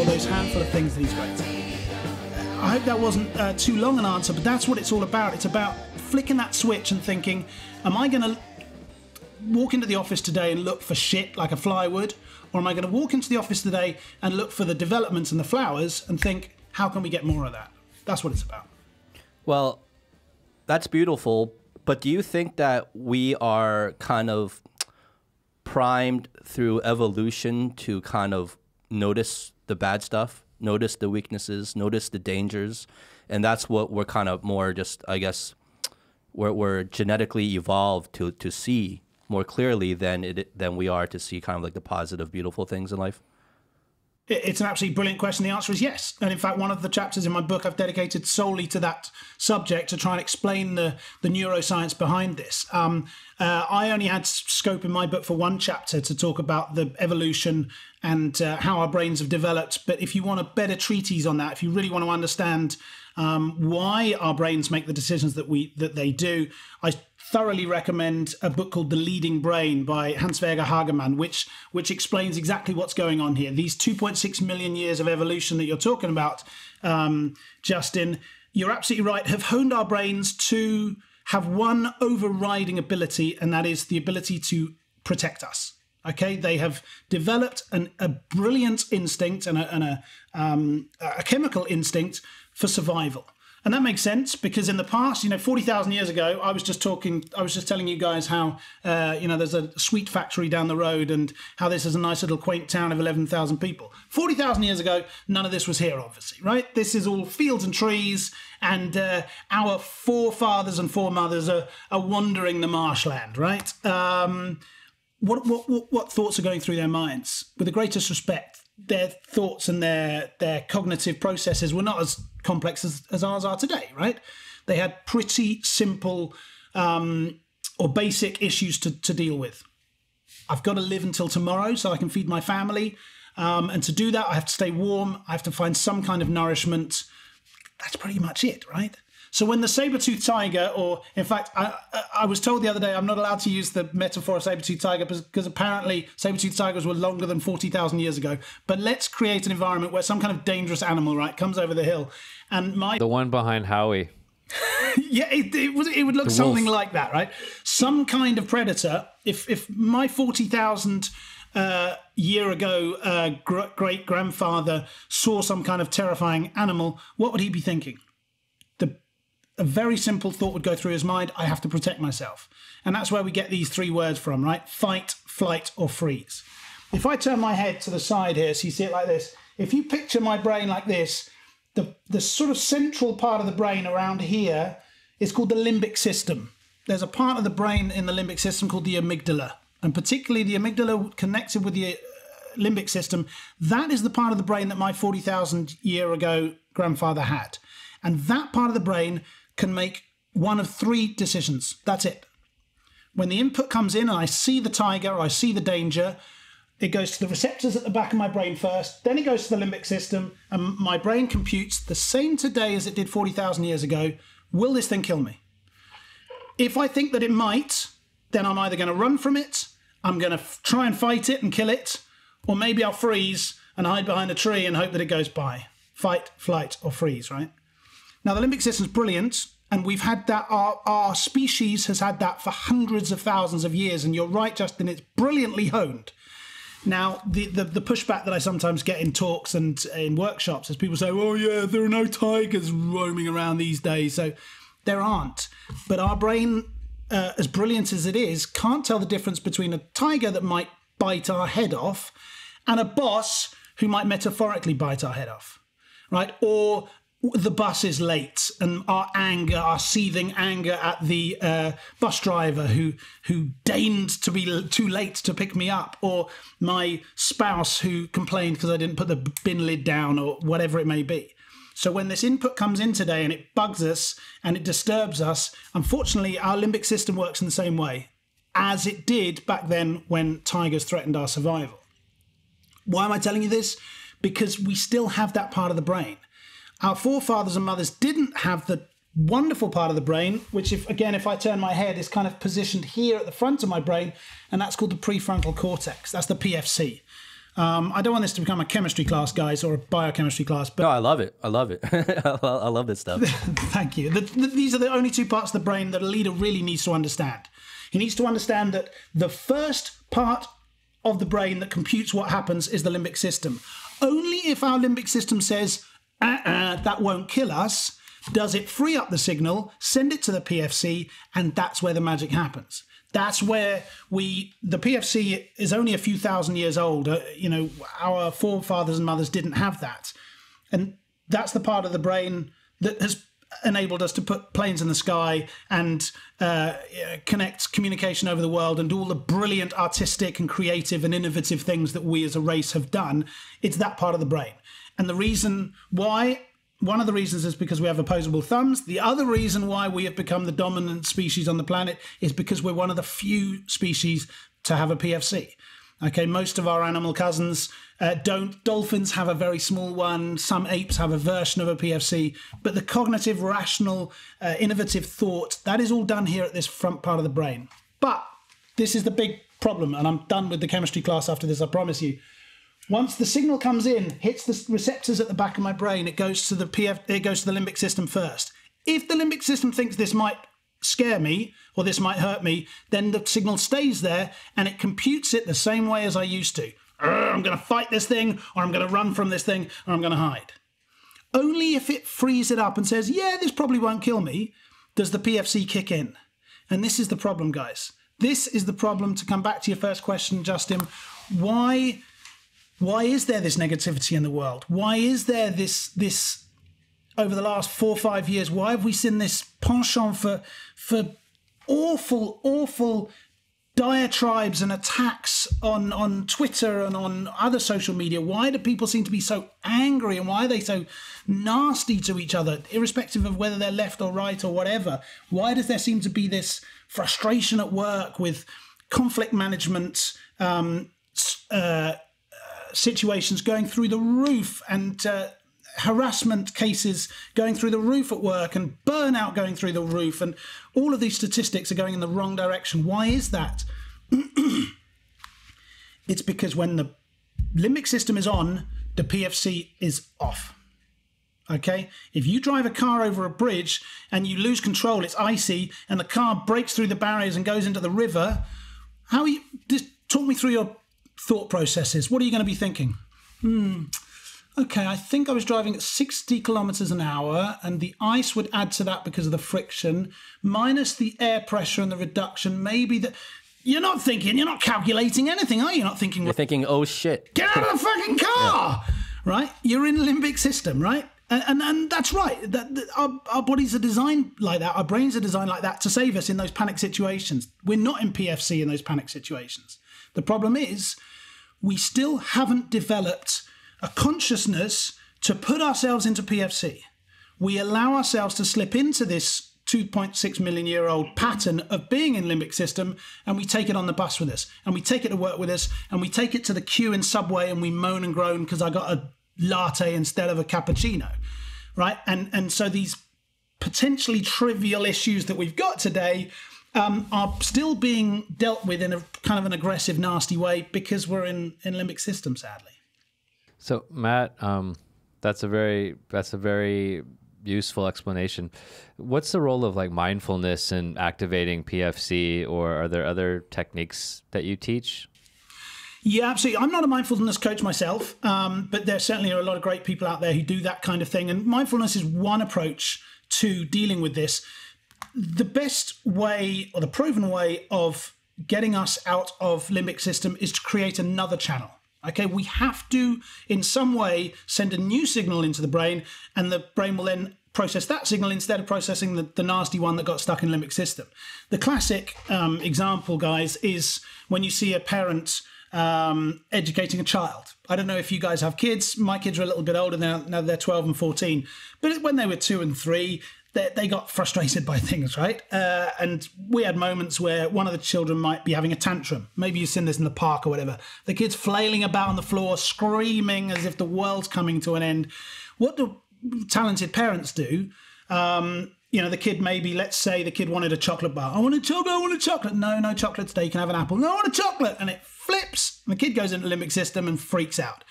or those handful of things that he's great at. I hope that wasn't too long an answer, but that's what it's all about. It's about flicking that switch and thinking, am I going to walk into the office today and look for shit like a fly would? Or am I going to walk into the office today and look for the developments and the flowers and think, how can we get more of that? That's what it's about. Well, that's beautiful. But do you think that we are kind of primed through evolution to kind of notice the bad stuff, notice the weaknesses, notice the dangers? And that's what we're kind of more just, I guess, we're genetically evolved to see more clearly than we are to see kind of like the positive, beautiful things in life? It's an absolutely brilliant question. The answer is yes. And in fact, one of the chapters in my book I've dedicated solely to that subject to try and explain the neuroscience behind this. I only had scope in my book for one chapter to talk about the evolution and how our brains have developed. But if you want a better treatise on that, if you really want to understand why our brains make the decisions that they do, I thoroughly recommend a book called The Leading Brain by Hans-Werger Hagemann, which explains exactly what's going on here. These 2.6 million years of evolution that you're talking about, Justin, you're absolutely right, have honed our brains to have one overriding ability, and that is the ability to protect us. Okay, they have developed a brilliant instinct and a chemical instinct for survival. And that makes sense because in the past, 40,000 years ago, I was just telling you guys how, there's a sweet factory down the road and how this is a nice little quaint town of 11,000 people. 40,000 years ago, none of this was here, obviously, right? This is all fields and trees, and our forefathers and foremothers are wandering the marshland, right? What thoughts are going through their minds? With the greatest respect, their thoughts and their cognitive processes were not as complex as ours are today, right? They had pretty simple or basic issues to deal with. I've got to live until tomorrow so I can feed my family. And to do that, I have to stay warm. I have to find some kind of nourishment. That's pretty much it, right? So when the saber-toothed tiger, or in fact, I was told the other day I'm not allowed to use the metaphor of saber-toothed tiger because apparently saber-toothed tigers were longer than 40,000 years ago. But let's create an environment where some kind of dangerous animal, right, comes over the hill. And the one behind Howie. Yeah, it would look something like that, right? Some kind of predator. If my 40,000 year ago great-grandfather saw some kind of terrifying animal, what would he be thinking? A very simple thought would go through his mind: I have to protect myself. And that's where we get these three words from, right? Fight, flight, or freeze. If I turn my head to the side here, so you see it like this, if you picture my brain like this, the sort of central part of the brain around here is called the limbic system. There's a part of the brain in the limbic system called the amygdala, and particularly the amygdala connected with the limbic system. That is the part of the brain that my 40,000 year ago grandfather had. And that part of the brain can make one of three decisions. That's it. When the input comes in and I see the tiger or I see the danger, it goes to the receptors at the back of my brain first, then it goes to the limbic system, and my brain computes the same today as it did 40,000 years ago. Will this thing kill me? If I think that it might, then I'm either going to run from it, I'm going to try and fight it and kill it, or maybe I'll freeze and hide behind a tree and hope that it goes by. Fight, flight, or freeze, right? Now, the limbic system is brilliant, and we've had that, our species has had that for hundreds of thousands of years, and you're right, Justin, it's brilliantly honed. Now, the pushback that I sometimes get in talks and in workshops is people say, oh yeah, there are no tigers roaming around these days. So there aren't. But our brain, as brilliant as it is, can't tell the difference between a tiger that might bite our head off and a boss who might metaphorically bite our head off, right? Or the bus is late and our anger, our seething anger at the bus driver who deigned to be too late to pick me up, or my spouse who complained because I didn't put the bin lid down, or whatever it may be. So when this input comes in today and it bugs us and it disturbs us, unfortunately, our limbic system works in the same way as it did back then when tigers threatened our survival. Why am I telling you this? Because we still have that part of the brain. Our forefathers and mothers didn't have the wonderful part of the brain, which if I turn my head, is kind of positioned here at the front of my brain, and that's called the prefrontal cortex. That's the PFC. I don't want this to become a chemistry class, guys, or a biochemistry class. But no, I love it. I love it. I love this stuff. Thank you. These are the only two parts of the brain that a leader really needs to understand. He needs to understand that the first part of the brain that computes what happens is the limbic system. Only if our limbic system says, that won't kill us, does it free up the signal, send it to the PFC, and that's where the magic happens. That's where the PFC is only a few thousand years old. Our forefathers and mothers didn't have that. And that's the part of the brain that has enabled us to put planes in the sky and connect communication over the world and do all the brilliant artistic and creative and innovative things that we as a race have done. It's that part of the brain. And the reason why, one of the reasons is because we have opposable thumbs. The other reason why we have become the dominant species on the planet is because we're one of the few species to have a PFC. Okay, most of our animal cousins don't. Dolphins have a very small one. Some apes have a version of a PFC. But the cognitive, rational, innovative thought, that is all done here at this front part of the brain. But this is the big problem, and I'm done with the chemistry class after this, I promise you. Once the signal comes in, hits the receptors at the back of my brain, it goes to the limbic system first. If the limbic system thinks this might scare me or this might hurt me, then the signal stays there and it computes it the same way as I used to. I'm going to fight this thing, or I'm going to run from this thing, or I'm going to hide. Only if it frees it up and says, yeah, this probably won't kill me, does the PFC kick in. And this is the problem, guys. This is the problem. To come back to your first question, Justin, why is there this negativity in the world? Why is there this over the last 4 or 5 years? Why have we seen this penchant for awful diatribes and attacks on Twitter and on other social media? Why do people seem to be so angry, and why are they so nasty to each other, irrespective of whether they're left or right or whatever? Why does there seem to be this frustration at work with conflict management, situations going through the roof, and harassment cases going through the roof at work, and burnout going through the roof, and all of these statistics are going in the wrong direction? Why is that? It's because when the limbic system is on, the PFC is off. Okay? If you drive a car over a bridge and you lose control, it's icy, and the car breaks through the barriers and goes into the river, just talk me through your thought processes. What are you going to be thinking? Okay, I think I was driving at 60 kilometers an hour, and the ice would add to that because of the friction, minus the air pressure and the reduction. Maybe that you're not calculating anything, are you? You're not thinking. You're thinking, oh shit, get out of the fucking car, yeah. Right? You're in the limbic system, right? And that's right. Our bodies are designed like that. Our brains are designed like that to save us in those panic situations. We're not in PFC in those panic situations. The problem is we still haven't developed a consciousness to put ourselves into PFC. We allow ourselves to slip into this 2.6 million year old pattern of being in limbic system, and we take it on the bus with us, and we take it to work with us, and we take it to the queue in Subway, and we moan and groan because I got a latte instead of a cappuccino, right? And so these potentially trivial issues that we've got today are still being dealt with in a kind of an aggressive, nasty way because we're in limbic system, sadly. So Matt, that's a very useful explanation. What's the role of like mindfulness in activating PFC, or are there other techniques that you teach? Yeah, absolutely. I'm not a mindfulness coach myself, but there certainly are a lot of great people out there who do that kind of thing. And mindfulness is one approach to dealing with this. The best way, or the proven way, of getting us out of limbic system is to create another channel. Okay, we have to, in some way, send a new signal into the brain, and the brain will then process that signal instead of processing the nasty one that got stuck in limbic system. The classic example, guys, is when you see a parent educating a child. I don't know if you guys have kids. My kids are a little bit older now, they're 12 and 14. But when they were 2 and 3, they got frustrated by things, right? And we had moments where one of the children might be having a tantrum. Maybe you've seen this in the park or whatever. The kid's flailing about on the floor, screaming as if the world's coming to an end. What do talented parents do? The kid let's say the kid wanted a chocolate bar. I want a chocolate. No chocolate today. You can have an apple. No, I want a chocolate. And it flips. And the kid goes into limbic system and freaks out.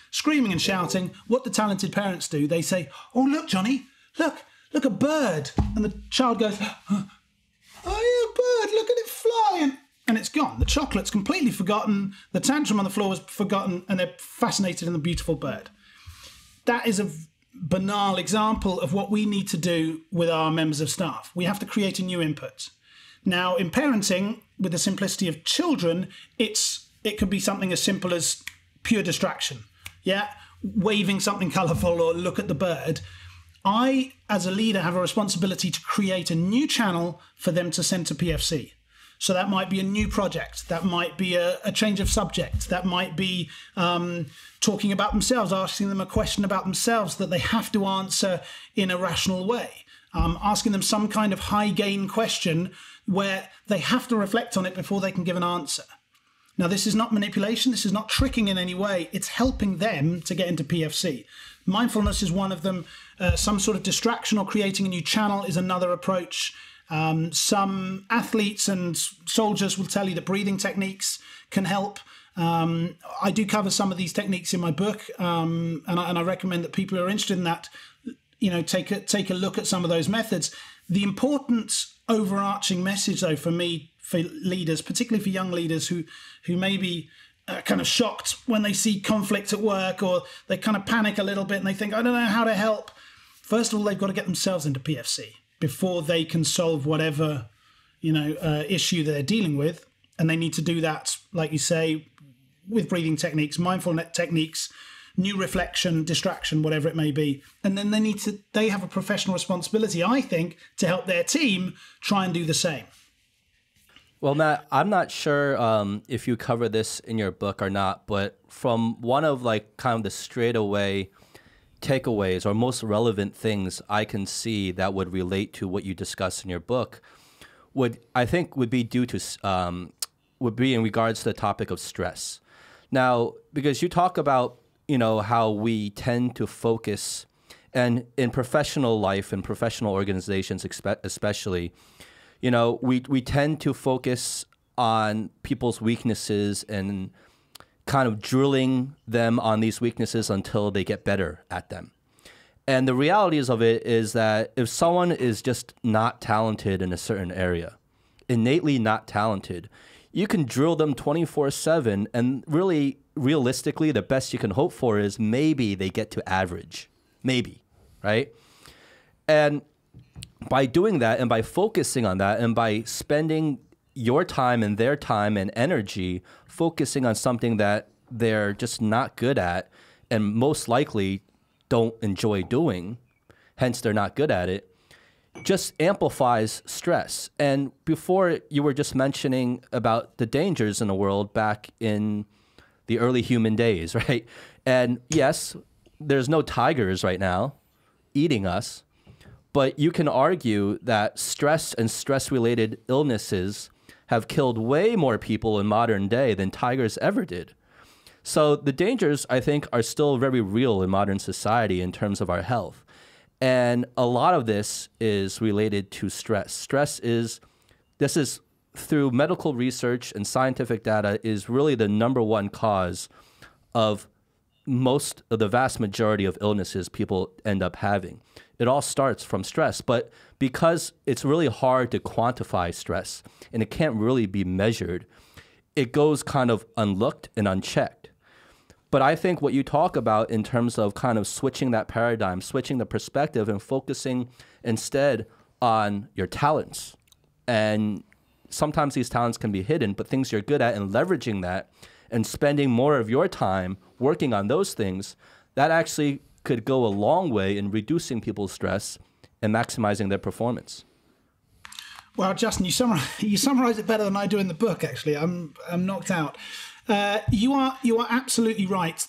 Screaming and shouting. What do talented parents do? They say, oh, look, Johnny, look, a bird. And the child goes, oh, yeah, a bird, look at it fly. And it's gone. The chocolate's completely forgotten. The tantrum on the floor was forgotten, and they're fascinated in the beautiful bird. That is a banal example of what we need to do with our members of staff. We have to create a new input. Now, in parenting, with the simplicity of children, it could be something as simple as pure distraction. Yeah, waving something colourful or look at the bird. I, as a leader, have a responsibility to create a new channel for them to send to PFC. So that might be a new project. That might be a change of subject. That might be talking about themselves, asking them a question about themselves that they have to answer in a rational way. Asking them some kind of high-gain question where they have to reflect on it before they can give an answer. Now, this is not manipulation. This is not tricking in any way. It's helping them to get into PFC. Mindfulness is one of them. Some sort of distraction or creating a new channel is another approach. Some athletes and soldiers will tell you that breathing techniques can help. I do cover some of these techniques in my book, and I recommend that people who are interested in that, take a look at some of those methods. The important overarching message, though, for me, for leaders, particularly for young leaders who may be kind of shocked when they see conflict at work, or they kind of panic a little bit and they think, I don't know how to help. First of all, they've got to get themselves into PFC before they can solve whatever, issue they're dealing with. And they need to do that, like you say, with breathing techniques, mindfulness techniques, new reflection, distraction, whatever it may be. And then they have a professional responsibility, I think, to help their team try and do the same. Well, Matt, I'm not sure if you cover this in your book or not, but from one of kind of the straightaway takeaways or most relevant things I can see that would relate to what you discuss in your book would be in regards to the topic of stress. Now, because you talk about, how we tend to focus, and in professional life and professional organizations especially, we tend to focus on people's weaknesses and kind of drilling them on these weaknesses until they get better at them. And the realities of it is that if someone is just not talented in a certain area, innately not talented, you can drill them 24/7, and really, realistically, the best you can hope for is maybe they get to average. Maybe, right? And by doing that, and by focusing on that, and by spending your time and their time and energy focusing on something that they're just not good at and most likely don't enjoy doing, hence they're not good at it, just amplifies stress. And before, you were just mentioning about the dangers in the world back in the early human days, right? And yes, there's no tigers right now eating us, but you can argue that stress and stress-related illnesses have killed way more people in modern day than tigers ever did. So the dangers, I think, are still very real in modern society in terms of our health. And a lot of this is related to stress. This is through medical research and scientific data, is really the number one cause of most of the vast majority of illnesses people end up having. It all starts from stress, but because it's really hard to quantify stress and it can't really be measured, it goes kind of unlooked and unchecked. But I think what you talk about in terms of kind of switching that paradigm, switching the perspective and focusing instead on your talents. And sometimes these talents can be hidden, but things you're good at and leveraging that and spending more of your time working on those things, that actually could go a long way in reducing people's stress and maximizing their performance. Well, Justin, you summarize it better than I do in the book. Actually, I'm knocked out. You are absolutely right.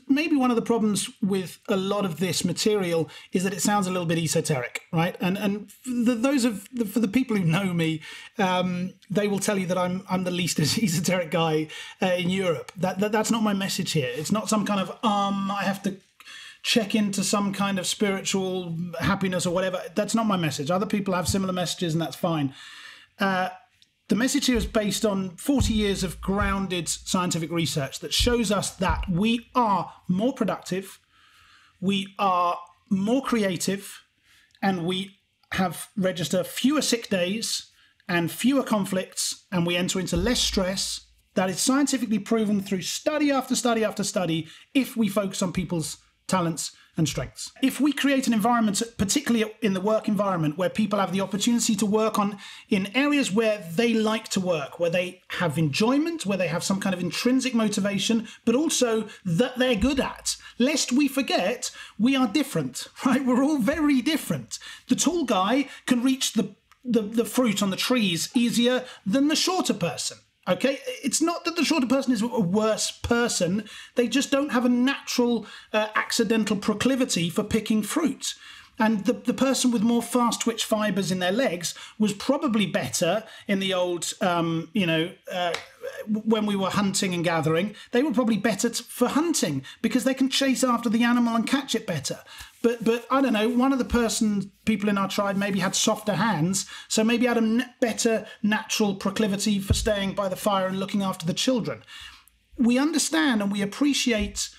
Maybe one of the problems with a lot of this material is that it sounds a little bit esoteric, right? And for the people who know me, they will tell you that I'm the least esoteric guy in Europe. That's not my message here. It's not some kind of I have to check into some kind of spiritual happiness or whatever. That's not my message. Other people have similar messages, and that's fine. The message here is based on 40 years of grounded scientific research that shows us that we are more productive, we are more creative, and we have register fewer sick days and fewer conflicts, and we enter into less stress. That is scientifically proven through study after study after study if we focus on people's talents and strengths. If we create an environment, particularly in the work environment, where people have the opportunity to work in areas where they like to work, where they have enjoyment, where they have some kind of intrinsic motivation, but also that they're good at, lest we forget we are different, right? We're all very different. The tall guy can reach the fruit on the trees easier than the shorter person. Okay, it's not that the shorter person is a worse person. They just don't have a natural accidental proclivity for picking fruit. And the person with more fast twitch fibers in their legs was probably better in the old, when we were hunting and gathering. They were probably better for hunting because they can chase after the animal and catch it better. But I don't know, one of the people in our tribe maybe had softer hands, so maybe had a better natural proclivity for staying by the fire and looking after the children. We understand and we appreciate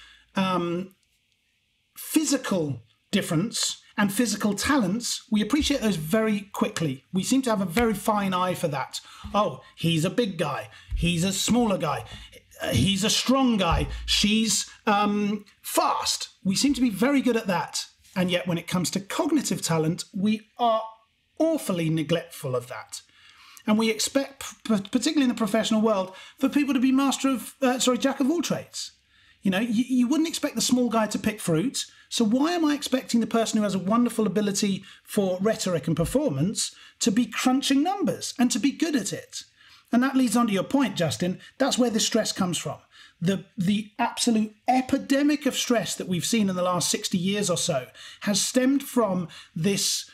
physical difference and physical talents. We appreciate those very quickly. We seem to have a very fine eye for that. Oh, he's a big guy. He's a smaller guy. He's a strong guy. She's fast. We seem to be very good at that. And yet when it comes to cognitive talent, we are awfully neglectful of that. And we expect, particularly in the professional world, for people to be jack of all trades. You know, you wouldn't expect the small guy to pick fruit. So why am I expecting the person who has a wonderful ability for rhetoric and performance to be crunching numbers and to be good at it? And that leads on to your point, Justin. That's where the stress comes from. The absolute epidemic of stress that we've seen in the last 60 years or so has stemmed from this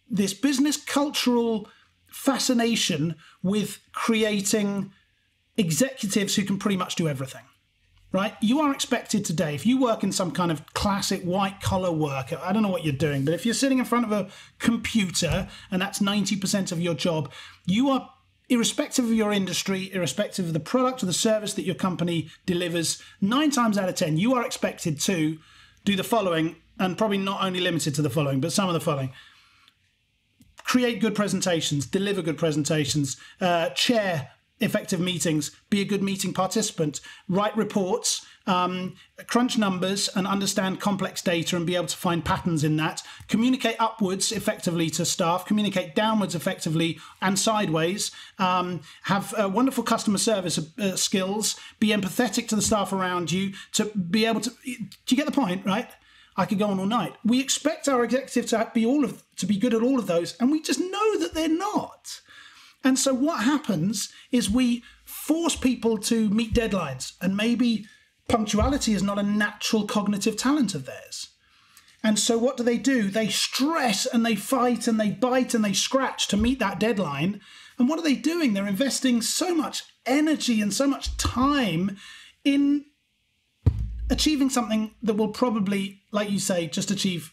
business cultural fascination with creating executives who can pretty much do everything. Right? You are expected today, if you work in some kind of classic white-collar work, I don't know what you're doing, but if you're sitting in front of a computer and that's 90% of your job, you are, irrespective of your industry, irrespective of the product or the service that your company delivers, 9 times out of 10, you are expected to do the following, and probably not only limited to the following, but some of the following. Create good presentations, deliver good presentations, chair effective meetings, be a good meeting participant, write reports, crunch numbers and understand complex data and be able to find patterns in that, communicate upwards effectively to staff, communicate downwards effectively and sideways, have wonderful customer service skills, be empathetic to the staff around you, to be able to, do you get the point, right? I could go on all night. We expect our executive to be good at all of those, and we just know that they're not. And so what happens is we force people to meet deadlines, and maybe punctuality is not a natural cognitive talent of theirs. And so what do? They stress and they fight and they bite and they scratch to meet that deadline. And what are they doing? They're investing so much energy and so much time in achieving something that will probably, like you say, just achieve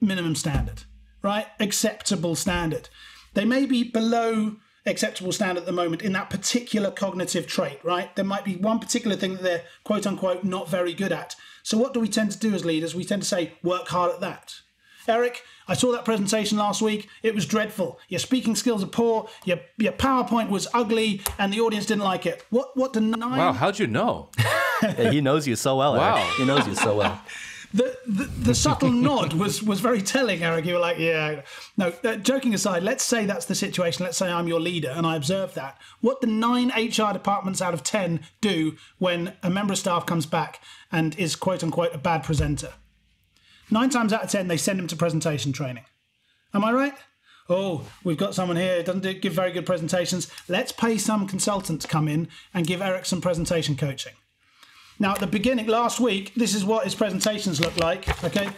minimum standard, right? Acceptable standard. They may be below acceptable standard at the moment in that particular cognitive trait, right? There might be one particular thing that they're, quote unquote, not very good at. So what do we tend to do as leaders? We tend to say, work hard at that. Eric, I saw that presentation last week. It was dreadful. Your speaking skills are poor. Your PowerPoint was ugly and the audience didn't like it. What deny? Wow, how'd you know? Yeah, he knows you so well, wow. Eric. He knows you so well. The subtle nod was very telling, Eric. You were like, yeah. No, joking aside, let's say that's the situation. Let's say I'm your leader and I observe that. What do 9 HR departments out of 10 do when a member of staff comes back and is, quote unquote, a bad presenter? 9 times out of 10, they send him to presentation training. Am I right? Oh, we've got someone here who doesn't give very good presentations. Let's pay some consultant to come in and give Eric some presentation coaching. Now, at the beginning, last week, this is what his presentations look like, okay?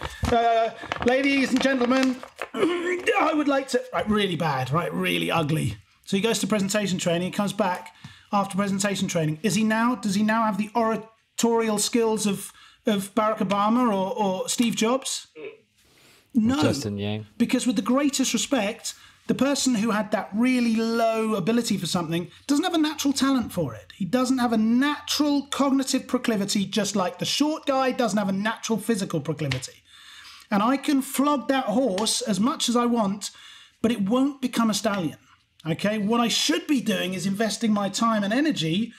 Ladies and gentlemen, I would like to... Right, really bad, right, really ugly. So he goes to presentation training, he comes back after presentation training. Does he now have the oratorial skills of Barack Obama or Steve Jobs? No. Justin Yang. Because with the greatest respect, The person who had that really low ability for something doesn't have a natural talent for it. He doesn't have a natural cognitive proclivity, just like the short guy doesn't have a natural physical proclivity. And I can flog that horse as much as I want, but it won't become a stallion. Okay, what I should be doing is investing my time and energy,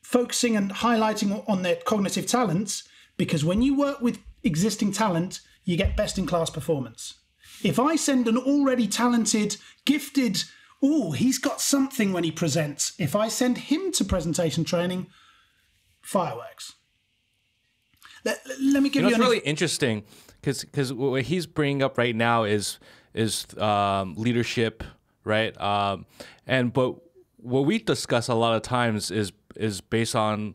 focusing and highlighting on their cognitive talents, because when you work with existing talent, you get best-in-class performance. If I send an already talented, gifted, he's got something when he presents. If I send him to presentation training, fireworks. Let me give you. It's really interesting because what he's bringing up right now is leadership, right? But what we discuss a lot of times is based on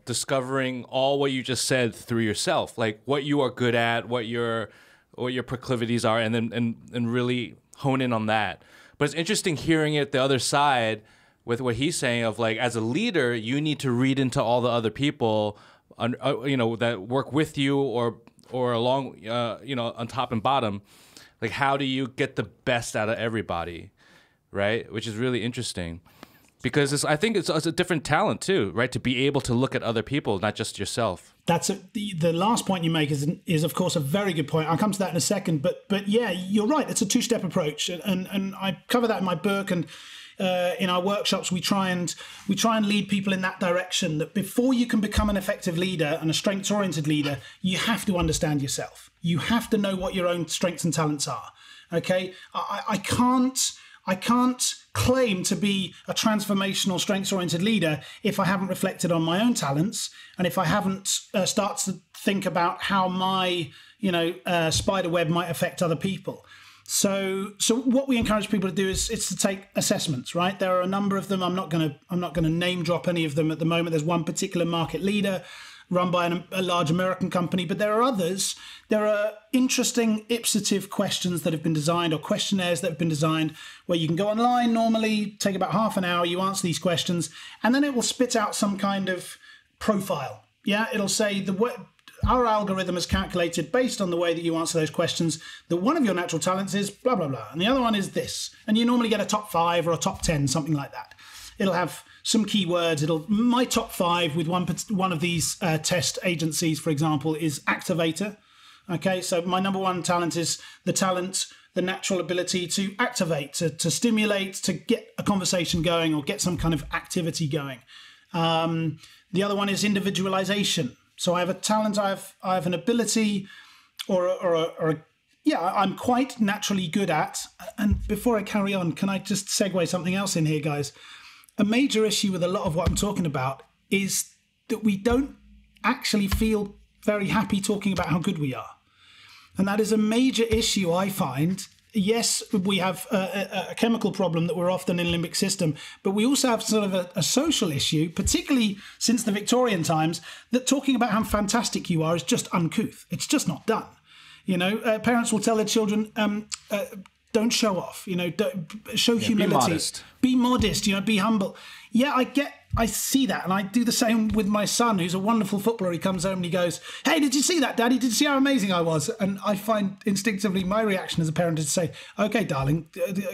discovering all what you just said through yourself, like what you are good at, what your proclivities are, and then really hone in on that. But it's interesting hearing it the other side with what he's saying of like, as a leader, you need to read into all the other people, that work with you or along, on top and bottom. Like, how do you get the best out of everybody, right? Which is really interesting. Because I think it's a different talent too, right? To be able to look at other people, not just yourself. The last point you make is of course a very good point. I'll come to that in a second, but yeah, you're right. It's a two-step approach, and I cover that in my book, and in our workshops we try and lead people in that direction. That before you can become an effective leader and a strengths-oriented leader, you have to understand yourself. You have to know what your own strengths and talents are. Okay, I can't claim to be a transformational, strengths-oriented leader if I haven't reflected on my own talents, and if I haven't started to think about how my, spider web might affect other people. So what we encourage people to do is to take assessments. Right, there are a number of them. I'm not going to name drop any of them at the moment. There's one particular market leader run by a large American company, but there are others. There are interesting ipsative questions that have been designed, or questionnaires that have been designed, where you can go online normally, take about half an hour, you answer these questions, and then it will spit out some kind of profile. Yeah, it'll say our algorithm has calculated, based on the way that you answer those questions, that one of your natural talents is blah, blah, blah, and the other one is this. And you normally get a top 5 or a top 10, something like that. It'll have some keywords. My top 5 with one of these test agencies, for example, is activator. Okay, so my number 1 talent is the natural ability to activate, to stimulate, to get a conversation going or get some kind of activity going. The other one is individualization. So I have a talent, I have an ability, I'm quite naturally good at. And before I carry on, can I just segue something else in here, guys? A major issue with a lot of what I'm talking about is that we don't actually feel very happy talking about how good we are. And that is a major issue, I find. Yes, we have a chemical problem that we're often in limbic system, but we also have sort of a social issue, particularly since the Victorian times, that talking about how fantastic you are is just uncouth. It's just not done. Parents will tell their children, don't show off, don't show humility. Be modest, be humble. Yeah, I see that. And I do the same with my son, who's a wonderful footballer. He comes home and he goes, "Hey, did you see that, Daddy? Did you see how amazing I was?" And I find instinctively my reaction as a parent is to say, "Okay, darling,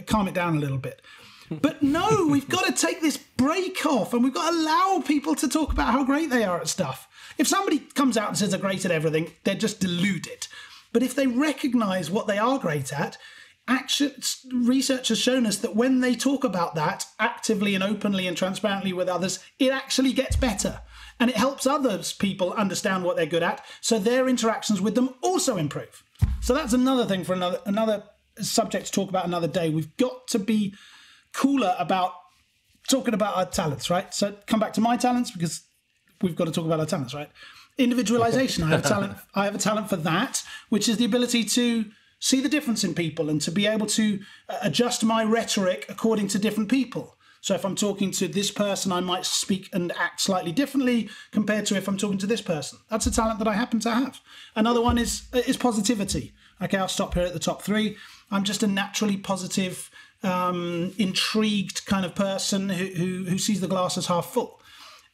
calm it down a little bit." But no, we've got to take this break off, and we've got to allow people to talk about how great they are at stuff. If somebody comes out and says they're great at everything, they're just deluded. But if they recognize what they are great at, research has shown us that when they talk about that actively and openly and transparently with others, it actually gets better. And it helps people understand what they're good at, so their interactions with them also improve. So that's another thing for another subject to talk about another day. We've got to be cooler about talking about our talents, right? So come back to my talents, because we've got to talk about our talents, right? Individualization. I have a talent for that, which is the ability to see the difference in people and to be able to adjust my rhetoric according to different people. So if I'm talking to this person, I might speak and act slightly differently compared to if I'm talking to this person. That's a talent that I happen to have. Another one is positivity. Okay, I'll stop here at the top 3. I'm just a naturally positive, intrigued kind of person who sees the glass as half full.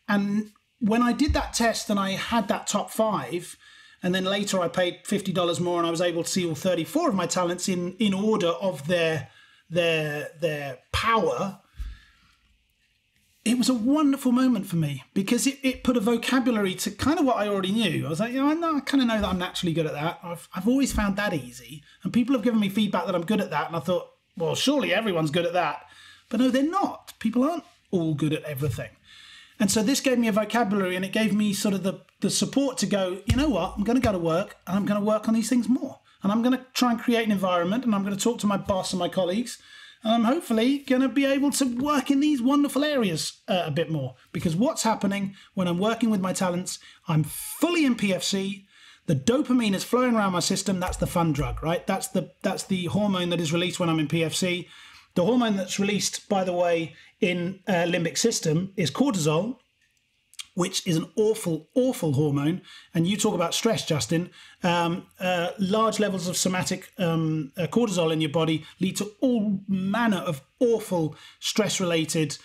And when I did that test and I had that top 5, and then later I paid $50 more and I was able to see all 34 of my talents in order of their their power, it was a wonderful moment for me because it put a vocabulary to kind of what I already knew. I was like, I kind of know that I'm naturally good at that. I've always found that easy. And people have given me feedback that I'm good at that. And I thought, well, surely everyone's good at that. But no, they're not. People aren't all good at everything. And so this gave me a vocabulary, and it gave me sort of the support to go, you know what, I'm going to go to work and I'm going to work on these things more. And I'm going to try and create an environment, and I'm going to talk to my boss and my colleagues. And I'm hopefully going to be able to work in these wonderful areas a bit more. Because what's happening when I'm working with my talents, I'm fully in PFC. The dopamine is flowing around my system. That's the fun drug, right? That's the hormone that is released when I'm in PFC. The hormone that's released, by the way, in limbic system is cortisol, which is an awful, awful hormone. And you talk about stress, Justin. Large levels of somatic cortisol in your body lead to all manner of awful stress-related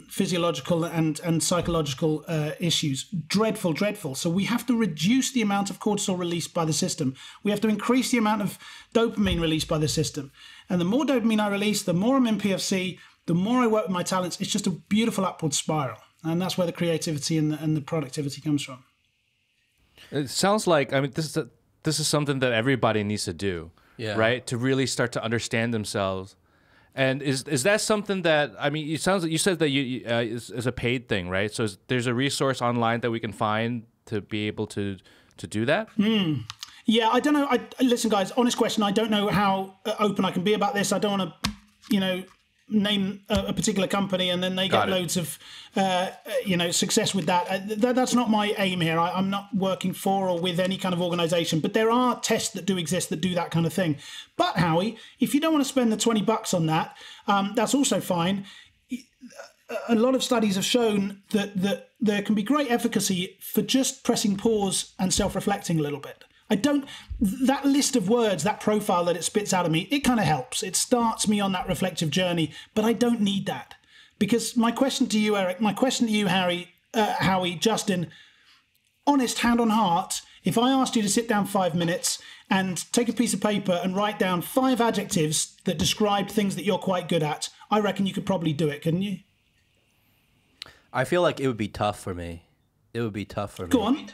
physiological and psychological issues. Dreadful, dreadful. So we have to reduce the amount of cortisol released by the system. We have to increase the amount of dopamine released by the system. And the more dopamine I release, the more I'm in PFC, the more I work with my talents. It's just a beautiful upward spiral. And that's where the creativity and the productivity comes from. It sounds like, I mean, this is something that everybody needs to do, right? To really start to understand themselves. And is that something that, I mean, it sounds like you said that is a paid thing, right? So there's a resource online that we can find to be able to do that? Yeah, I don't know. Listen, guys, honest question. I don't know how open I can be about this. I don't want to, name a particular company and then they get loads of, success with that. That's not my aim here. I'm not working for or with any kind of organization, but there are tests that do exist that do that kind of thing. But Howie, if you don't want to spend the $20 on that, that's also fine. A lot of studies have shown that there can be great efficacy for just pressing pause and self-reflecting a little bit. That list of words, that profile that it spits out of me, it kind of helps. It starts me on that reflective journey, but I don't need that. Because my question to you, Eric, my question to you, Howie, Justin, honest, hand on heart, if I asked you to sit down 5 minutes and take a piece of paper and write down 5 adjectives that describe things that you're quite good at, I reckon you could probably do it, couldn't you? I feel like it would be tough for me. It would be tough for me. Go on.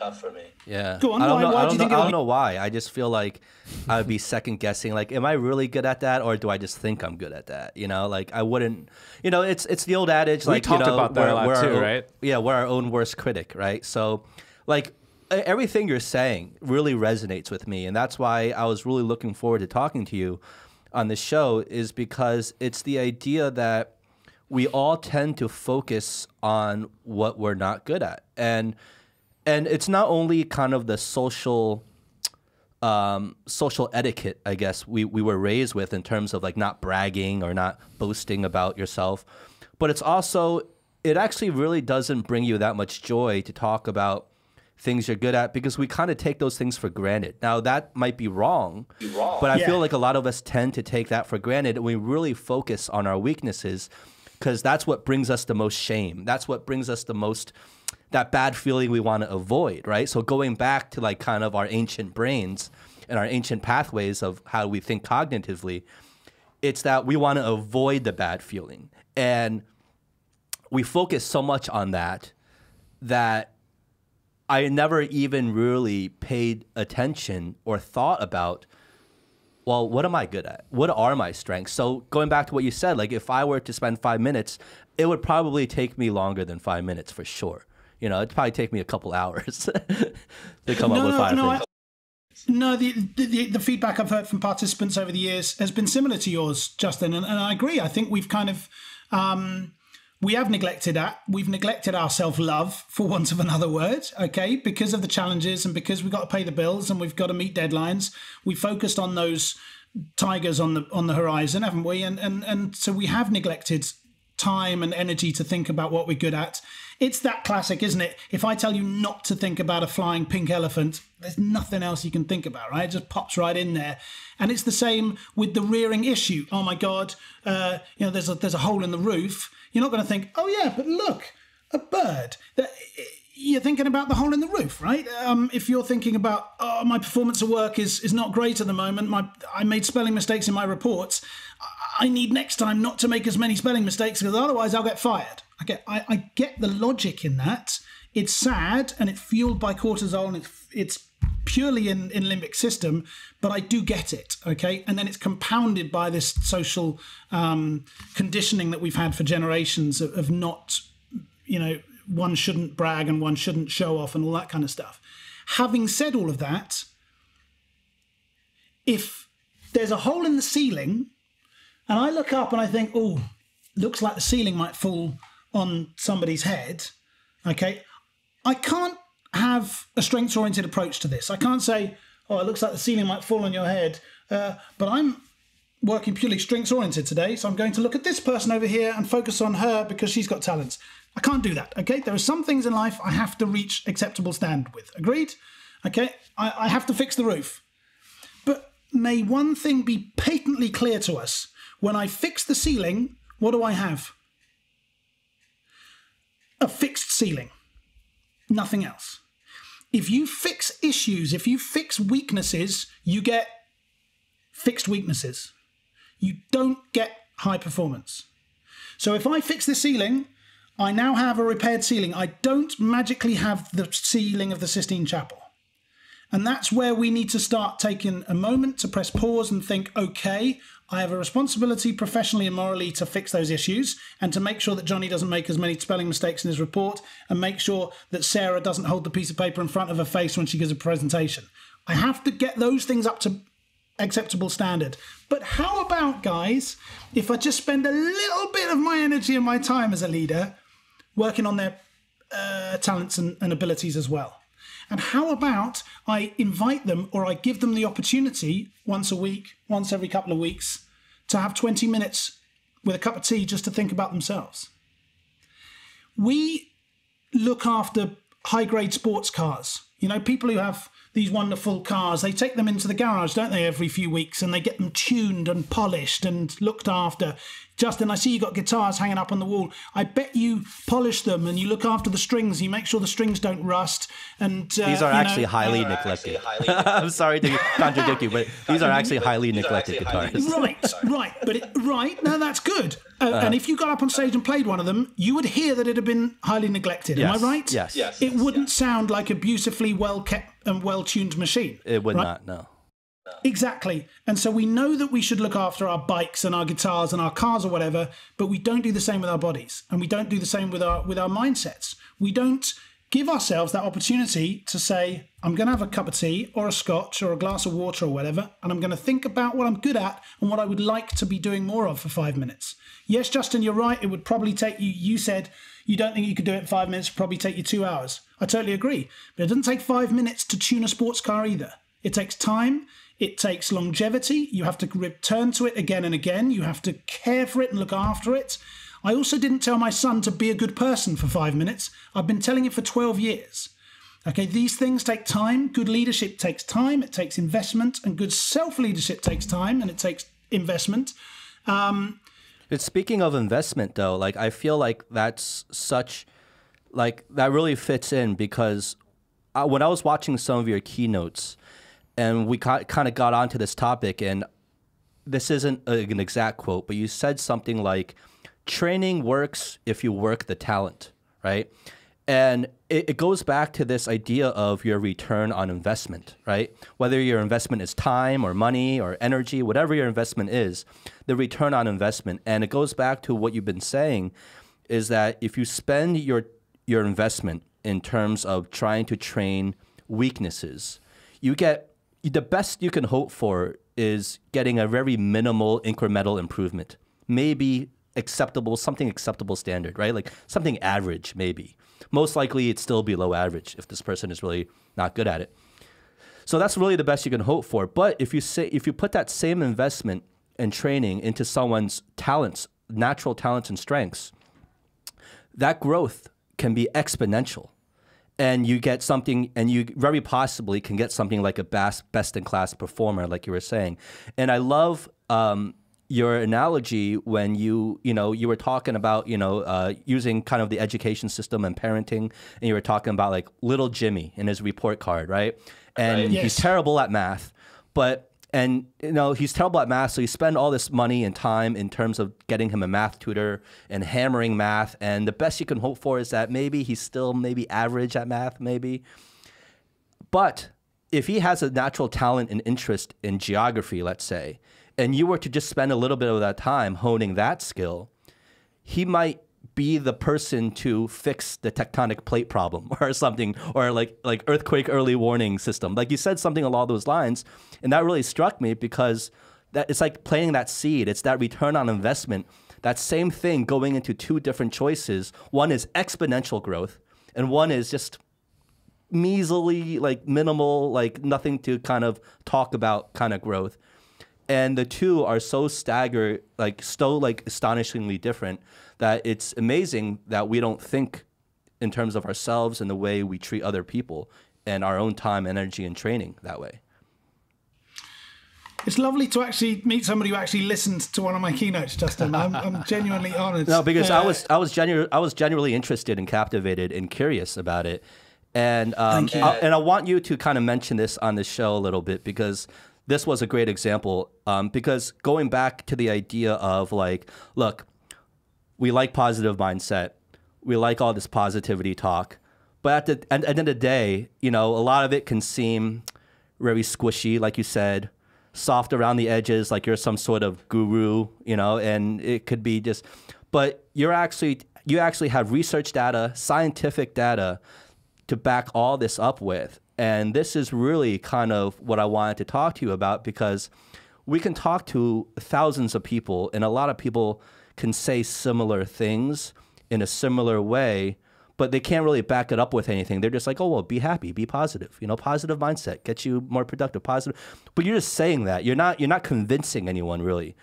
Yeah. Go on. I don't Why? know why. I just feel like I would be second guessing. Like, am I really good at that, or do I just think I'm good at that? Like I wouldn't. It's the old adage. We talked about that a lot too, right? Yeah, we're our own worst critic, right? So, like everything you're saying really resonates with me, and that's why I was really looking forward to talking to you on this show. Is because it's the idea that we all tend to focus on what we're not good at. And it's not only kind of the social etiquette, I guess, we were raised with in terms of like not bragging or not boasting about yourself, but it's also, it actually really doesn't bring you that much joy to talk about things you're good at because we kind of take those things for granted. Now that might be wrong, but I feel like a lot of us tend to take that for granted and we really focus on our weaknesses because that's what brings us the most shame. That's what brings us the most, that bad feeling we want to avoid, right? So going back to like kind of our ancient brains and our ancient pathways of how we think cognitively, it's that we want to avoid the bad feeling. And we focus so much on that I never even really paid attention or thought about, well, what am I good at? What are my strengths? So going back to what you said, like if I were to spend 5 minutes, it would probably take me longer than 5 minutes for sure. It'd probably take me a couple hours to come up with 5 things. The feedback I've heard from participants over the years has been similar to yours, Justin, and I agree. I think we've kind of we've neglected our self-love, for want of another word, okay, because of the challenges and because we've got to pay the bills and we've got to meet deadlines. We focused on those tigers on the horizon, haven't we? And so we have neglected time and energy to think about what we're good at. It's that classic, isn't it? If I tell you not to think about a flying pink elephant, there's nothing else you can think about, right? It just pops right in there. And it's the same with the rearing issue. Oh my God, there's a hole in the roof. You're not going to think, oh yeah, but look, a bird. You're thinking about the hole in the roof, right? If you're thinking about, oh, my performance at work is not great at the moment. I made spelling mistakes in my reports. I need next time not to make as many spelling mistakes because otherwise I'll get fired. I get the logic in that. It's sad and it's fueled by cortisol and it's purely in limbic system, but I do get it, okay? And then it's compounded by this social conditioning that we've had for generations of not, one shouldn't brag and one shouldn't show off and all that kind of stuff. Having said all of that, if there's a hole in the ceiling and I look up and I think, oh, looks like the ceiling might fall on somebody's head, okay, I can't have a strengths-oriented approach to this. I can't say, oh, it looks like the ceiling might fall on your head, but I'm working purely strengths-oriented today, so I'm going to look at this person over here and focus on her because she's got talents. I can't do that, okay? There are some things in life I have to reach acceptable standard with. Agreed? Okay? I have to fix the roof. But may one thing be patently clear to us. When I fix the ceiling, what do I have? A fixed ceiling. Nothing else. If you fix issues, if you fix weaknesses, you get fixed weaknesses. You don't get high performance. So if I fix the ceiling, I now have a repaired ceiling. I don't magically have the ceiling of the Sistine Chapel. And that's where we need to start taking a moment to press pause and think, okay, I have a responsibility professionally and morally to fix those issues and to make sure that Johnny doesn't make as many spelling mistakes in his report and make sure that Sarah doesn't hold the piece of paper in front of her face when she gives a presentation. I have to get those things up to acceptable standard. But how about, guys, if I just spend a little bit of my energy and my time as a leader working on their talents and abilities as well? And how about I invite them or I give them the opportunity once a week, once every couple of weeks, to have 20 minutes with a cup of tea just to think about themselves? We look after high-grade sports cars. People who have these wonderful cars, they take them into the garage, don't they, every few weeks, and they get them tuned and polished and looked after. Justin, I see you got guitars hanging up on the wall. I bet you polish them and you look after the strings. You make sure the strings don't rust. And these are actually highly neglected. I'm sorry to contradict you, but these are actually highly neglected guitars. Right. No, that's good. And if you got up on stage and played one of them, you would hear that it had been highly neglected. Yes. Am I right? Yes. It wouldn't sound like a beautifully well-kept and well-tuned machine. It would not, no. Exactly. And so we know that we should look after our bikes and our guitars and our cars or whatever, but we don't do the same with our bodies. And we don't do the same with our mindsets. We don't give ourselves that opportunity to say, I'm going to have a cup of tea or a scotch or a glass of water or whatever, and I'm going to think about what I'm good at and what I would like to be doing more of for 5 minutes. Yes, Justin, you're right. It would probably take you said you don't think you could do it in 5 minutes, it'd probably take you 2 hours. I totally agree. But it doesn't take 5 minutes to tune a sports car either. It takes time. It takes longevity. You have to return to it again and again. You have to care for it and look after it. I also didn't tell my son to be a good person for 5 minutes. I've been telling him for 12 years. Okay, these things take time. Good leadership takes time. It takes investment. And good self-leadership takes time and it takes investment. Speaking of investment, though, I feel like that's such, that really fits in because when I was watching some of your keynotes, and we kind of got onto this topic, and this isn't an exact quote, but you said something like, training works if you work the talent, right? And it goes back to this idea of your return on investment, right? Whether your investment is time or money or energy, whatever your investment is, the return on investment. And it goes back to what you've been saying, is that if you spend your investment in terms of trying to train weaknesses, you get the best you can hope for is getting a very minimal incremental improvement, maybe something acceptable standard, right? Something average, maybe. Most likely it's still below average if this person is really not good at it. So that's really the best you can hope for. But if you put that same investment and training into someone's talents, natural talents and strengths, that growth can be exponential. And you get something, and you very possibly can get something like a best-in-class performer, like you were saying. And I love your analogy when you were talking about using kind of the education system and parenting, and you were talking about little Jimmy in his report card, right? And he's terrible at math, but And, he's terrible at math, so you spend all this money and time in terms of getting him a math tutor and hammering math. And the best you can hope for is that maybe he's still maybe average at math, maybe. But if he has a natural talent and interest in geography, let's say, and you were to just spend a little bit of that time honing that skill, he might be the person to fix the tectonic plate problem or something, or like earthquake early warning system. Like you said something along those lines, and that really struck me because that it's like planting that seed. It's that return on investment. That same thing going into two different choices. One is exponential growth, and one is just measly, like minimal, like nothing to kind of talk about kind of growth. And the two are so staggered, like so like astonishingly different, that it's amazing that we don't think in terms of ourselves and the way we treat other people and our own time, energy, and training that way. It's lovely to actually meet somebody who actually listened to one of my keynotes, Justin. I'm genuinely honored. No, because I was genuinely interested and captivated and curious about it. And I want you to kind of mention this on the show a little bit, because this was a great example. Because going back to the idea of like, look, we like positive mindset. We like all this positivity talk. But at the end of the day, a lot of it can seem very squishy, like you said, soft around the edges, like you're some sort of guru, and it could be just, but you actually have research data, scientific data to back all this up with. And this is really kind of what I wanted to talk to you about, because we can talk to thousands of people, and a lot of people can say similar things in a similar way, but they can't really back it up with anything. They're just like, oh, well, be happy, be positive. Positive mindset gets you more productive, positive. But you're just saying that. You're not convincing anyone, really.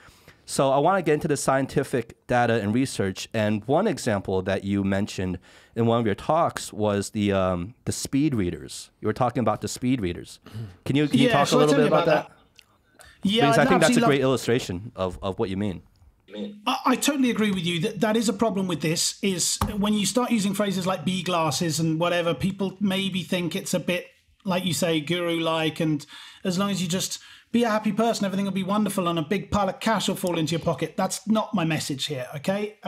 So I want to get into the scientific data and research. And one example that you mentioned in one of your talks was the speed readers. You were talking about the speed readers. Can you talk a little bit about that? Yeah, because I think that's a great illustration of what you mean. I totally agree with you. That is a problem with this, is when you start using phrases like B glasses and whatever, people maybe think it's a bit, like you say, guru-like, and as long as you just be a happy person, everything will be wonderful and a big pile of cash will fall into your pocket. That's not my message here, okay?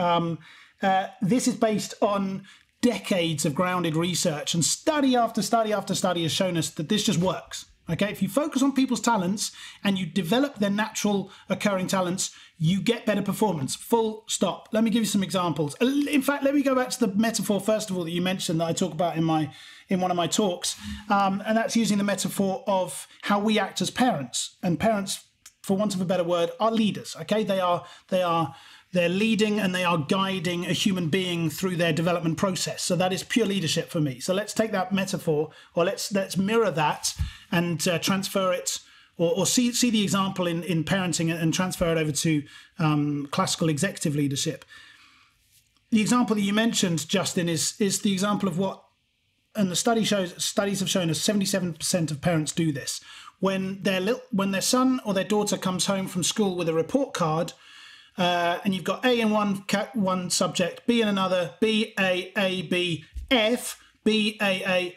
This is based on decades of grounded research, and study after study after study has shown us that this just works. Okay, if you focus on people's talents and you develop their natural occurring talents, you get better performance. Full stop. Let me give you some examples. In fact, let me go back to the metaphor first of all that you mentioned that I talk about in one of my talks, and that's using the metaphor of how we act as parents. And parents, for want of a better word, are leaders. Okay, they're leading and they are guiding a human being through their development process. So that is pure leadership for me. So let's take that metaphor, or let's mirror that and transfer it, or see the example in parenting and transfer it over to classical executive leadership. The example that you mentioned, Justin, is the example of what, and the studies have shown us 77% of parents do this. When their son or their daughter comes home from school with a report card, and you've got A in one subject, B in another, B, A, B, F, B, A.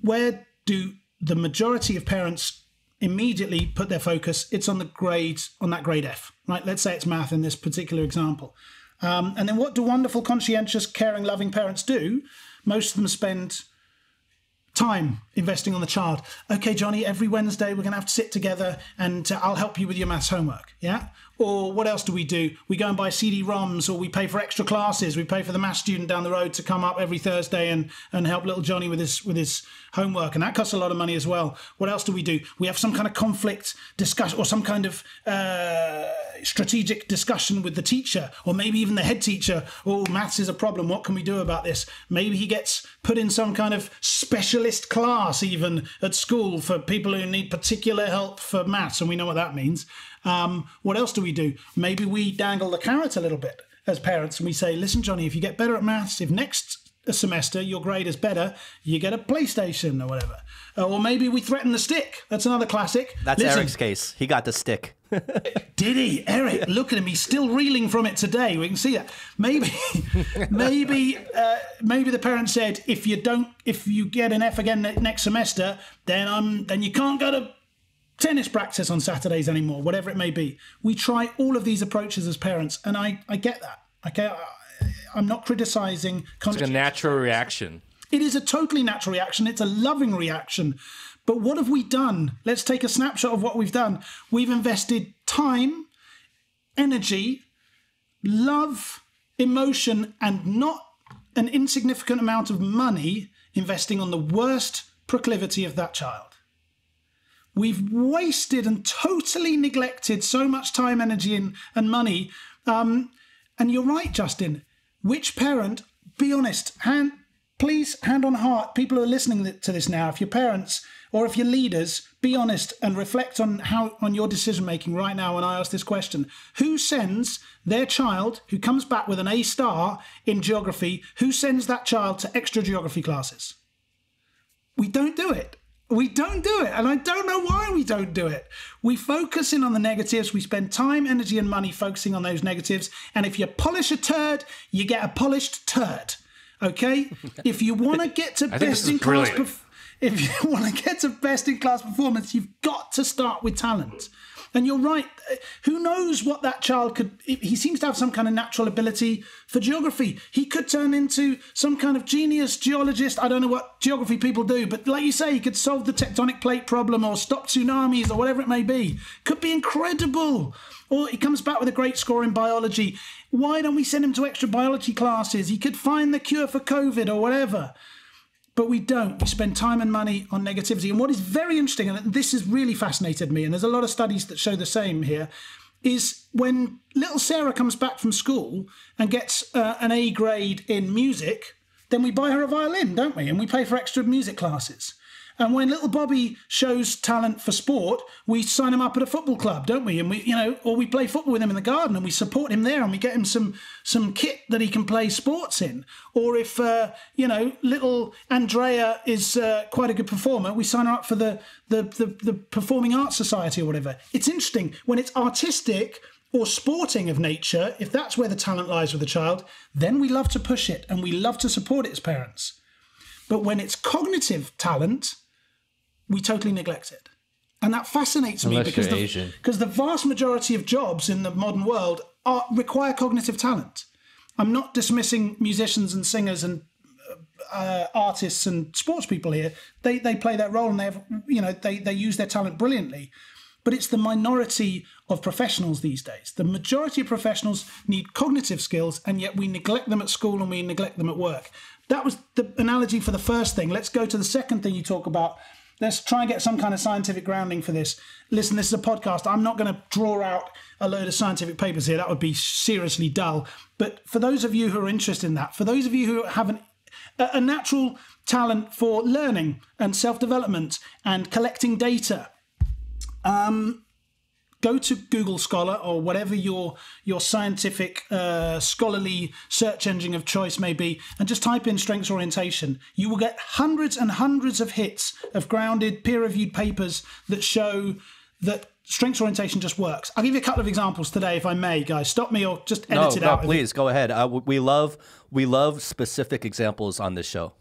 Where do the majority of parents immediately put their focus? It's on that grade F, right? Let's say it's math in this particular example. And then what do wonderful, conscientious, caring, loving parents do? Most of them spend time investing on the child. Okay, Johnny, every Wednesday we're going to have to sit together and I'll help you with your maths homework. Yeah? Or what else do? We go and buy CD-ROMs, or we pay for extra classes. We pay for the maths student down the road to come up every Thursday and help little Johnny with his homework. And that costs a lot of money as well. What else do? We have some kind of conflict discussion, or some kind of strategic discussion with the teacher, or maybe even the head teacher. Oh, maths is a problem. What can we do about this? Maybe he gets put in some kind of specialist class even at school for people who need particular help for maths, and we know what that means. What else do? Maybe we dangle the carrot a little bit as parents, and we say, listen, Johnny, if you get better at maths, if next semester your grade is better, you get a PlayStation or whatever. Or maybe we threaten the stick. That's another classic. That's Eric's case. He got the stick. Did he? Eric, look at him. He's still reeling from it today. We can see that. Maybe the parent said, if you get an F again next semester, then you can't go to tennis practice on Saturdays anymore, whatever it may be. We try all of these approaches as parents, and I get that. Okay, I'm not criticizing. It's like a natural reaction. It is a totally natural reaction. It's a loving reaction. But what have we done? Let's take a snapshot of what we've done. We've invested time, energy, love, emotion, and not an insignificant amount of money investing on the worst proclivity of that child. We've wasted and totally neglected so much time, energy, and money. And you're right, Justin. Which parent, be honest, please, hand on heart, people who are listening to this now, if you're parents or if you're leaders, be honest and reflect on your decision making right now when I ask this question. Who sends their child who comes back with an A star in geography, who sends that child to extra geography classes? We don't do it. We don't do it. And I don't know why we don't do it. We focus in on the negatives. We spend time, energy, and money focusing on those negatives. And if you polish a turd, you get a polished turd. Okay? If you want to get to best in class, if you want to get to best in class performance, you've got to start with talent. And you're right. Who knows what that child could... He seems to have some kind of natural ability for geography. He could turn into some kind of genius geologist. I don't know what geography people do, but like you say, he could solve the tectonic plate problem or stop tsunamis or whatever it may be. Could be incredible. Or he comes back with a great score in biology. Why don't we send him to extra biology classes? He could find the cure for COVID or whatever. But we don't. We spend time and money on negativity. And what is very interesting, and this has really fascinated me, and there's a lot of studies that show the same here, is when little Sarah comes back from school and gets an A grade in music, then we buy her a violin, don't we? And we pay for extra music classes. And when little Bobby shows talent for sport, we sign him up at a football club, don't we? And we, or we play football with him in the garden and we support him there and we get him some kit that he can play sports in. Or if, little Andrea is quite a good performer, we sign her up for the Performing Arts Society or whatever. It's interesting. When it's artistic or sporting of nature, if that's where the talent lies with the child, then we love to push it and we love to support it as parents. But when it's cognitive talent, we totally neglect it. And that fascinates me because the vast majority of jobs in the modern world require cognitive talent. I'm not dismissing musicians and singers and artists and sports people here. They play that role and they use their talent brilliantly. But it's the minority of professionals these days. The majority of professionals need cognitive skills, and yet we neglect them at school and we neglect them at work. That was the analogy for the first thing. Let's go to the second thing you talk about. Let's try and get some kind of scientific grounding for this. Listen, this is a podcast. I'm not going to draw out a load of scientific papers here. That would be seriously dull. But for those of you who are interested in that, for those of you who have a natural talent for learning and self-development and collecting data, go to Google Scholar or whatever your scientific, scholarly search engine of choice may be, and just type in strengths orientation. You will get hundreds and hundreds of hits of grounded, peer-reviewed papers that show that strengths orientation just works. I'll give you a couple of examples today, if I may, guys. Stop me or just edit it out. No, please, go ahead. We love specific examples on this show.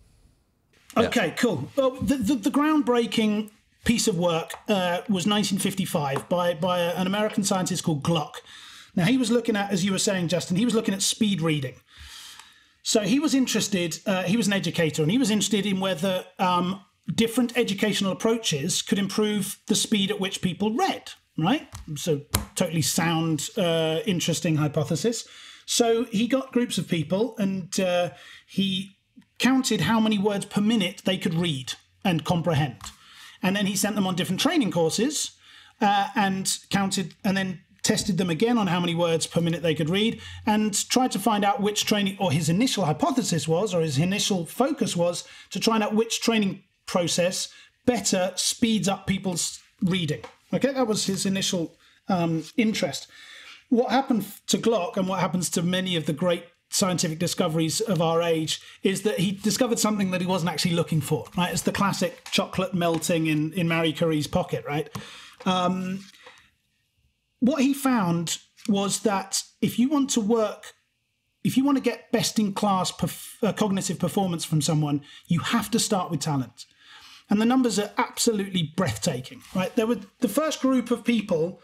Okay, cool. Well, the groundbreaking piece of work was 1955 by an American scientist called Glock. Now, he was looking at, as you were saying, Justin, he was looking at speed reading. So he was interested, he was an educator, and he was interested in whether different educational approaches could improve the speed at which people read, right? So totally sound, interesting hypothesis. So he got groups of people and he counted how many words per minute they could read and comprehend. And then he sent them on different training courses and counted and then tested them again on how many words per minute they could read and tried to find out which training, or his initial hypothesis was, or his initial focus was to find out which training process better speeds up people's reading. Okay, that was his initial interest. What happened to Glock and what happens to many of the great scientific discoveries of our age is that he discovered something that he wasn't actually looking for, right? It's the classic chocolate melting in Marie Curie's pocket, right? What he found was that if you want to get best in class cognitive performance from someone, you have to start with talent. And the numbers are absolutely breathtaking, right? The first group of people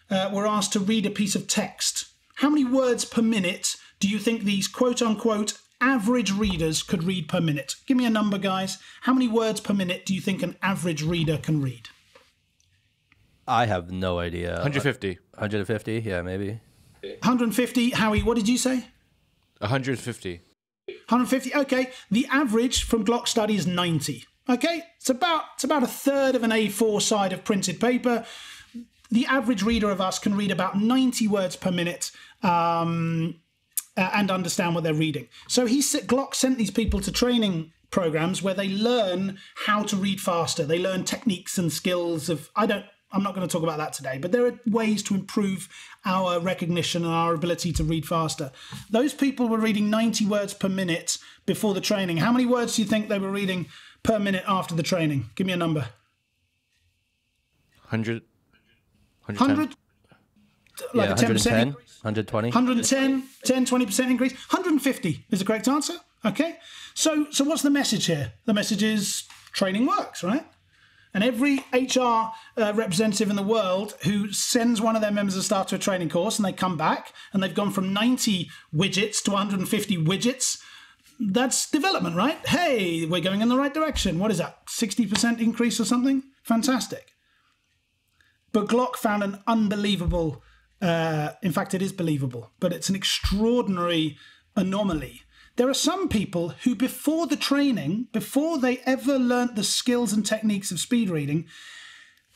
were asked to read a piece of text. How many words per minute do you think these quote-unquote average readers could read per minute? Give me a number, guys. How many words per minute do you think an average reader can read? I have no idea. 150. 150? Yeah, maybe. 150. Howie, what did you say? 150. 150. Okay. The average from Glock study is 90. Okay. It's about a third of an A4 side of printed paper. The average reader of us can read about 90 words per minute and understand what they're reading. So Glock sent these people to training programs where they learn how to read faster. They learn techniques and skills of, I'm not going to talk about that today, but there are ways to improve our recognition and our ability to read faster. Those people were reading 90 words per minute before the training. How many words do you think they were reading per minute after the training? Give me a number. 100. 100? Like yeah, a 10% 110, increase? 120. 110, 20% increase. 150 is the correct answer. Okay. So what's the message here? The message is training works, right? And every HR representative in the world who sends one of their members of staff to a training course and they come back and they've gone from 90 widgets to 150 widgets, that's development, right? Hey, we're going in the right direction. What is that? 60% increase or something? Fantastic. But Glock found an unbelievable, in fact, it is believable, but it's an extraordinary anomaly. There are some people who before the training, before they ever learnt the skills and techniques of speed reading,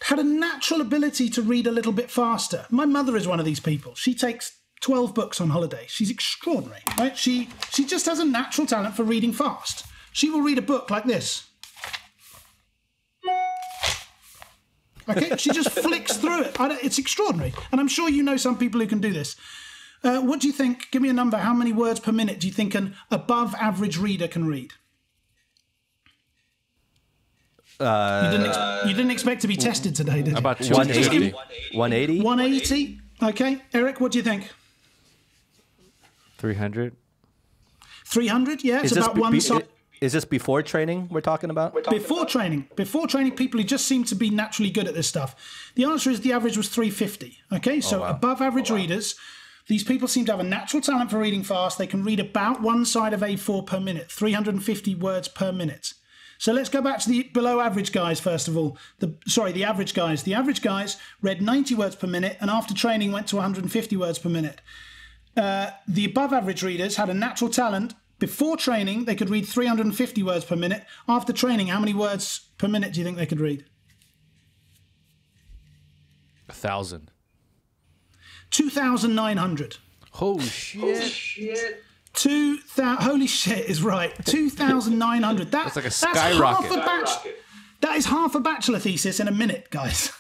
had a natural ability to read a little bit faster. My mother is one of these people. She takes 12 books on holiday. She's extraordinary, right? She just has a natural talent for reading fast. She will read a book like this. Okay, she just flicks through it. It's extraordinary. And I'm sure you know some people who can do this. What do you think? Give me a number. How many words per minute do you think an above average reader can read? You didn't expect to be tested today, did you? About 250. 180? 180? Okay. Eric, what do you think? 300. 300? Yeah, it's about one side. Is this before training we're talking about? Before training, people who just seem to be naturally good at this stuff. The answer is the average was 350. Okay, so above average readers, these people seem to have a natural talent for reading fast. They can read about one side of A4 per minute, 350 words per minute. So let's go back to the below average guys first of all. The average guys. The average guys read 90 words per minute and after training went to 150 words per minute. The above average readers had a natural talent. Before training, they could read 350 words per minute. After training, how many words per minute do you think they could read? 1,000. 2,900. Holy shit. Holy shit is right. 2,900. That's like a skyrocket. That is half a bachelor thesis in a minute, guys.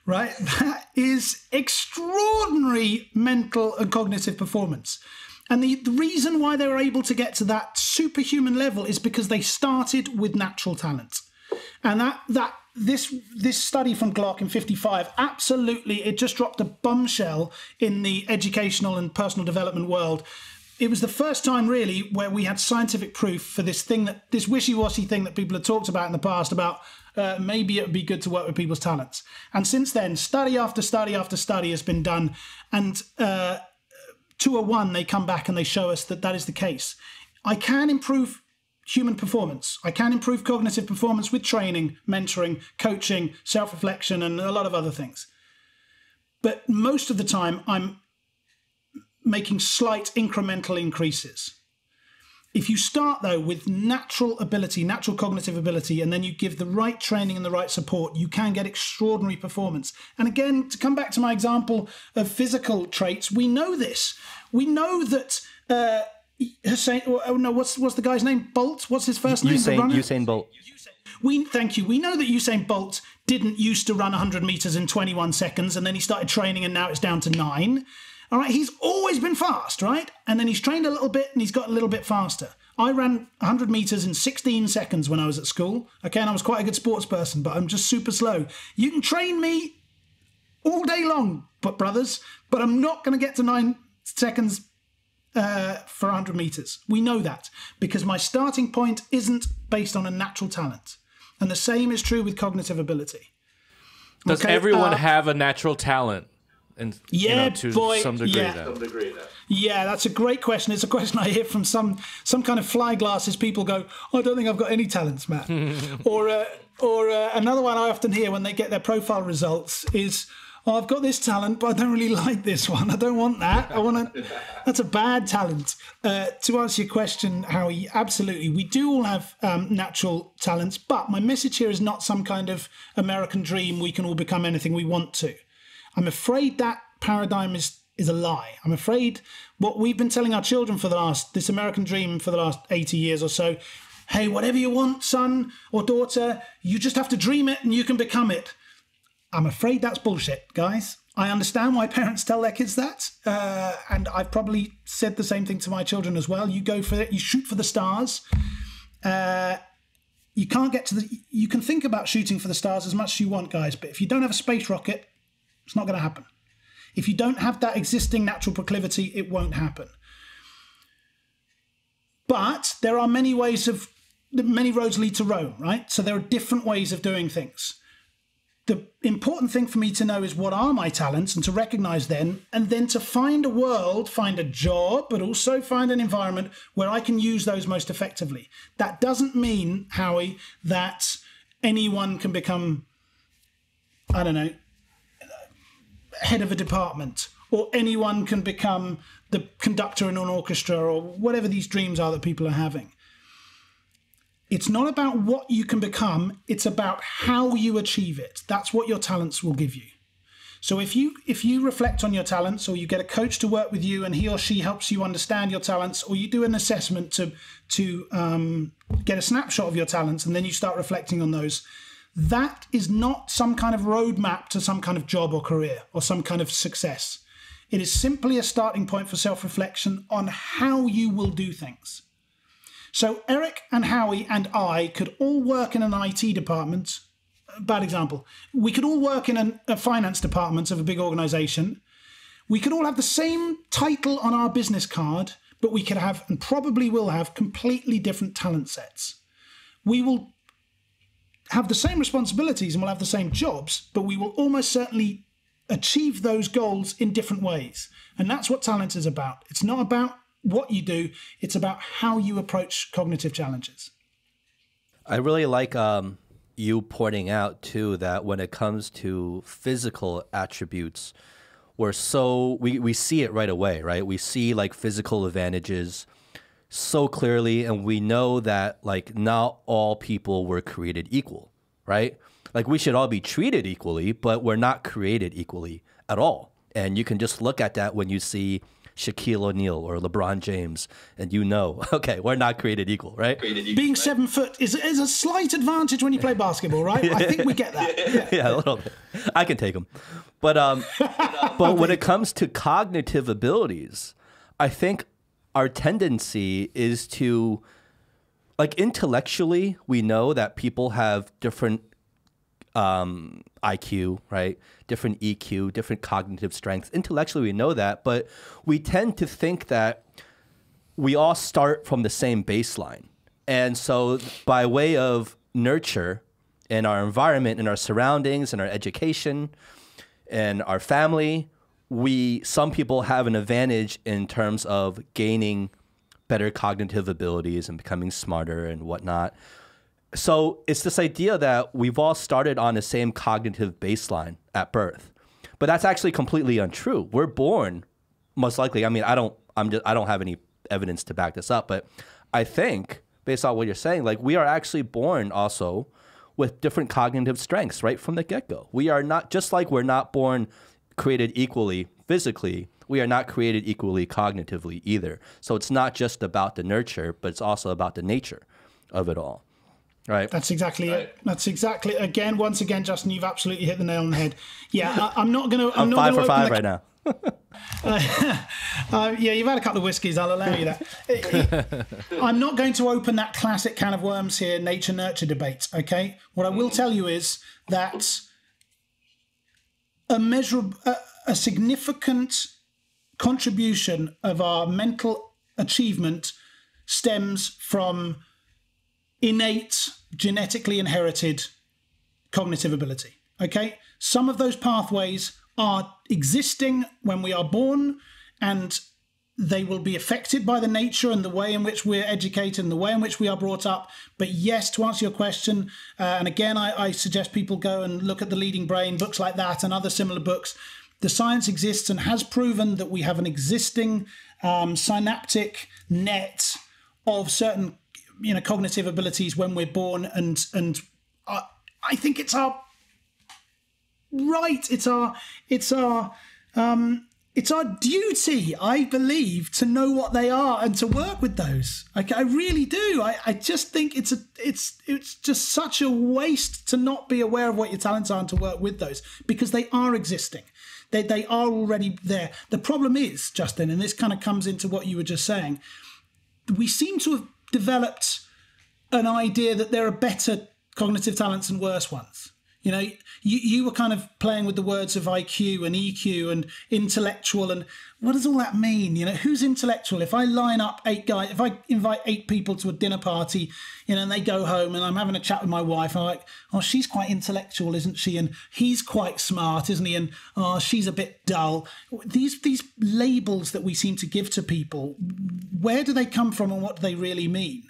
Right? That is extraordinary mental and cognitive performance. And the reason why they were able to get to that superhuman level is because they started with natural talent. And this study from Glock in 55, absolutely, it just dropped a bombshell in the educational and personal development world. It was the first time really where we had scientific proof for this wishy-washy thing that people had talked about in the past about maybe it would be good to work with people's talents. And since then, study after study after study has been done. And 201, they come back and they show us that is the case. I can improve human performance. I can improve cognitive performance with training, mentoring, coaching, self-reflection, and a lot of other things. But most of the time, I'm making slight incremental increases. If you start, though, with natural ability, natural cognitive ability, and then you give the right training and the right support, you can get extraordinary performance. And again, to come back to my example of physical traits, we know this. We know that Hussein, what's the guy's name? Bolt? What's his first name? Usain Bolt. Thank you. We know that Usain Bolt didn't used to run 100 meters in 21 seconds, and then he started training, and now it's down to 9. All right, he's always been fast, right? And then he's trained a little bit and he's got a little bit faster. I ran 100 meters in 16 seconds when I was at school. Okay, and I was quite a good sports person, but I'm just super slow. You can train me all day long, brothers, but I'm not going to get to 9 seconds for 100 meters. We know that because my starting point isn't based on a natural talent. And the same is true with cognitive ability. Does everyone have a natural talent? And yeah, to boy, some degree, yeah. Yeah, that's a great question. It's a question I hear from some kind of fly glasses people go, I don't think I've got any talents, Matt. or another one I often hear when they get their profile results is, oh, I've got this talent, but I don't really like this one. I don't want that. That's a bad talent. To answer your question, Howie, absolutely. We do all have natural talents, but my message here is not some kind of American dream. We can all become anything we want to. I'm afraid that paradigm is a lie. I'm afraid what we've been telling our children this American dream for the last 80 years or so, hey, whatever you want, son or daughter, you just have to dream it and you can become it. I'm afraid that's bullshit, guys. I understand why parents tell their kids that. And I've probably said the same thing to my children as well. You go for it, you shoot for the stars. You can't get to you can think about shooting for the stars as much as you want, guys, but if you don't have a space rocket, it's not going to happen. If you don't have that existing natural proclivity, it won't happen. But there are many roads lead to Rome, right? So there are different ways of doing things. The important thing for me to know is what are my talents and to recognize them, and then to find a world, find a job, but also find an environment where I can use those most effectively. That doesn't mean, Howie, that anyone can become, I don't know, head of a department, or anyone can become the conductor in an orchestra, or whatever these dreams are that people are having. It's not about what you can become, it's about how you achieve it. That's what your talents will give you. So if you reflect on your talents, or you get a coach to work with you and he or she helps you understand your talents, or you do an assessment to get a snapshot of your talents, and then you start reflecting on those, that is not some kind of roadmap to some kind of job or career or some kind of success. It is simply a starting point for self-reflection on how you will do things. So Eric and Howie and I could all work in an IT department. Bad example. We could all work in a finance department of a big organization. We could all have the same title on our business card, but we could have, and probably will have, completely different talent sets. We will have the same responsibilities and we'll have the same jobs, but we will almost certainly achieve those goals in different ways. And that's what talent is about. It's not about what you do, it's about how you approach cognitive challenges. I really like you pointing out too that when it comes to physical attributes, we see it right away, right? We see like physical advantages so clearly, and we know that like not all people were created equal, right? Like we should all be treated equally, but we're not created equally at all. And you can just look at that when you see Shaquille O'Neal or LeBron James, and you know, okay, we're not created equal, right? Being 7 foot is a slight advantage when you play basketball, right? Yeah. I think we get that. Yeah, a little bit. I can take them. But but when it comes to cognitive abilities, I think our tendency is to, like intellectually, we know that people have different IQ, right? Different EQ, different cognitive strengths. Intellectually, we know that, but we tend to think that we all start from the same baseline. And so by way of nurture in our environment, in our surroundings, in our education, and our family, some people have an advantage in terms of gaining better cognitive abilities and becoming smarter and whatnot. So it's this idea that we've all started on the same cognitive baseline at birth, but that's actually completely untrue. We're born, most likely. I mean, I don't have any evidence to back this up, but I think based on what you're saying, like we are actually born also with different cognitive strengths right from the get-go. We are not, just like we're not born created equally physically, we are not created equally cognitively either. So it's not just about the nurture, but it's also about the nature of it all. Right. That's exactly it. That's exactly, once again, Justin, you've absolutely hit the nail on the head. Yeah, I'm not going to... I'm 5 for 5 right now. Yeah, you've had a couple of whiskeys, I'll allow you that. I'm not going to open that classic can of worms here, nature-nurture debate, okay? What I will tell you is that a significant contribution of our mental achievement stems from innate, genetically inherited cognitive ability. Okay, some of those pathways are existing when we are born, and they will be affected by the nature and the way in which we're educated and the way in which we are brought up. But yes, to answer your question, and again, I suggest people go and look at The Leading Brain, books like that and other similar books. The science exists and has proven that we have an existing synaptic net of certain, cognitive abilities when we're born, and I think it's our right. It's our duty, I believe, to know what they are and to work with those. I really do. I just think it's just such a waste to not be aware of what your talents are and to work with those, because they are existing. They are already there. The problem is, Justin, and this kind of comes into what you were just saying, we seem to have developed an idea that there are better cognitive talents and worse ones. You were kind of playing with the words of IQ and EQ and intellectual, and what does all that mean? Who's intellectual? If I line up 8 guys, if I invite 8 people to a dinner party, and they go home and I'm having a chat with my wife, and I'm like, oh, she's quite intellectual, isn't she? And he's quite smart, isn't he? And oh, she's a bit dull. These labels that we seem to give to people, where do they come from and what do they really mean?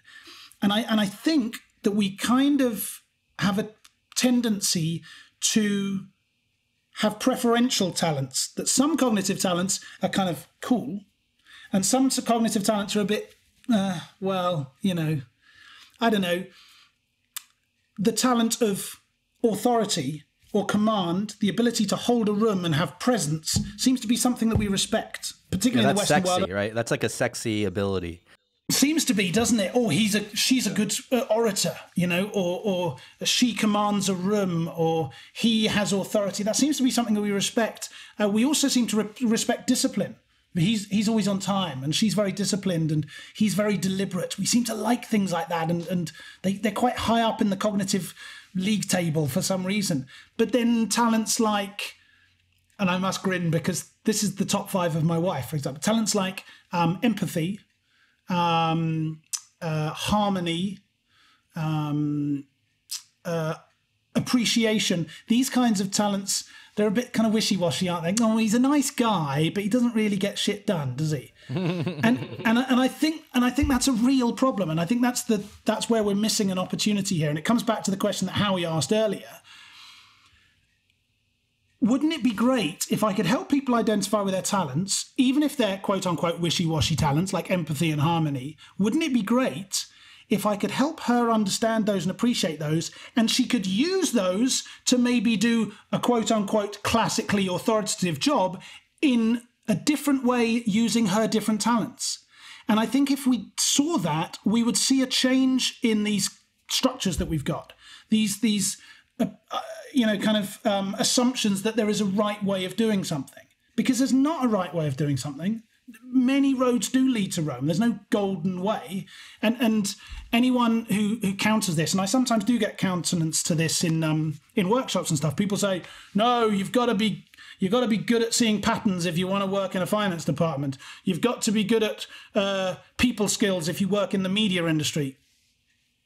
And I think that we kind of have a tendency to have preferential talents, that some cognitive talents are kind of cool and some cognitive talents are a bit, I don't know. The talent of authority or command, the ability to hold a room and have presence, seems to be something that we respect, particularly in the Western world. That's sexy, right? That's like a sexy ability. Seems to be, doesn't it? Or she's a good orator, or she commands a room, or he has authority. That seems to be something that we respect. We also seem to respect discipline. He's always on time, and she's very disciplined, and he's very deliberate. We seem to like things like that, and they're quite high up in the cognitive league table for some reason. But then talents like, and I must grin because this is the top 5 of my wife, for example, talents like empathy, harmony, appreciation. These kinds of talents, they're a bit kind of wishy-washy, aren't they? Oh, he's a nice guy, but he doesn't really get shit done, does he? and I think that's a real problem, and I think that's where we're missing an opportunity here. And it comes back to the question that Howie asked earlier. Wouldn't it be great if I could help people identify with their talents, even if they're quote-unquote wishy-washy talents like empathy and harmony? Wouldn't it be great if I could help her understand those and appreciate those, and she could use those to maybe do a quote-unquote classically authoritative job in a different way using her different talents? And I think if we saw that, we would see a change in these structures that we've got, these assumptions that there is a right way of doing something, because there's not a right way of doing something. Many roads do lead to Rome. There's no golden way, and anyone who counters this, and I sometimes do get countenance to this in workshops and stuff. People say, no, you've got to be good at seeing patterns if you want to work in a finance department. You've got to be good at people skills if you work in the media industry.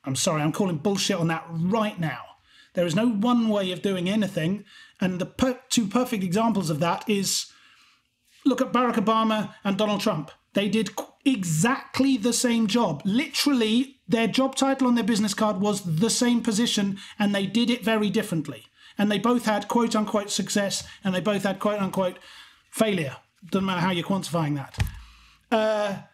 I'm sorry, I'm calling bullshit on that right now. There is no one way of doing anything. And the 2 perfect examples of that is, look at Barack Obama and Donald Trump. They did exactly the same job. Literally, their job title on their business card was the same position, and they did it very differently. And they both had quote-unquote success, and they both had quote-unquote failure. Doesn't matter how you're quantifying that.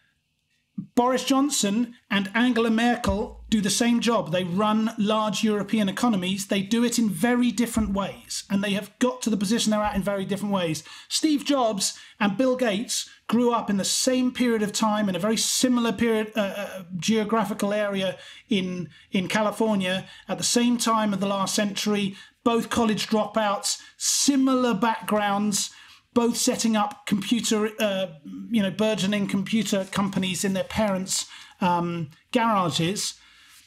Boris Johnson and Angela Merkel do the same job. They run large European economies. They do it in very different ways, and they have got to the position they're at in very different ways. Steve Jobs and Bill Gates grew up in the same period of time in a very similar period, geographical area in California at the same time of the last century. Both college dropouts, similar backgrounds, both setting up burgeoning computer companies in their parents' garages,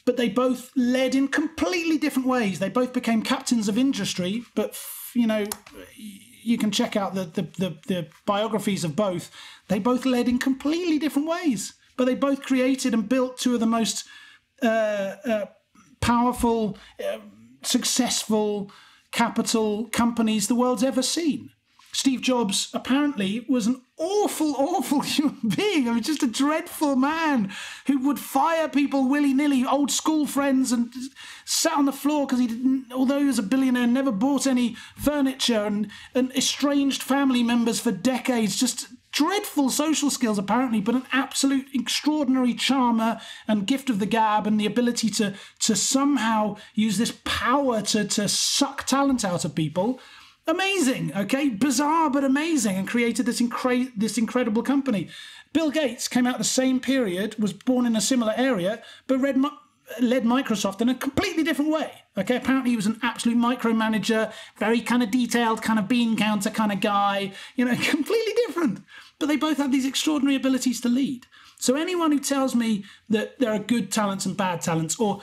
but they both led in completely different ways. They both became captains of industry, but you can check out the biographies of both. They both led in completely different ways, but they both created and built 2 of the most powerful, successful capital companies the world's ever seen. Steve Jobs apparently was an awful human being. I mean, just a dreadful man who would fire people willy-nilly, old school friends, and sat on the floor because he didn't, although he was a billionaire, never bought any furniture, and estranged family members for decades. Just dreadful social skills apparently, but an absolute extraordinary charmer and gift of the gab, and the ability to somehow use this power to suck talent out of people. Amazing, okay? Bizarre, but amazing, and created this incredible company. Bill Gates came out the same period, was born in a similar area, but led Microsoft in a completely different way, okay? Apparently he was an absolute micromanager, very kind of detailed, kind of bean counter kind of guy, completely different. But they both have these extraordinary abilities to lead. So anyone who tells me that there are good talents and bad talents, or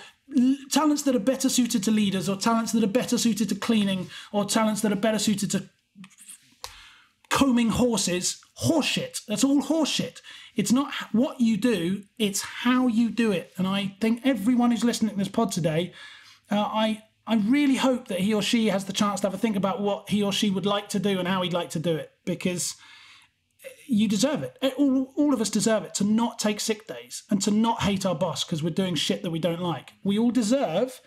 talents that are better suited to leaders, or talents that are better suited to cleaning, or talents that are better suited to combing horses, horseshit. That's all horseshit. It's not what you do, it's how you do it. And I think everyone who's listening to this pod today, I really hope that he or she has the chance to have a think about what he or she would like to do and how he'd like to do it, because you deserve it. All of us deserve it, to not take sick days and to not hate our boss because we're doing shit that we don't like. We all deserve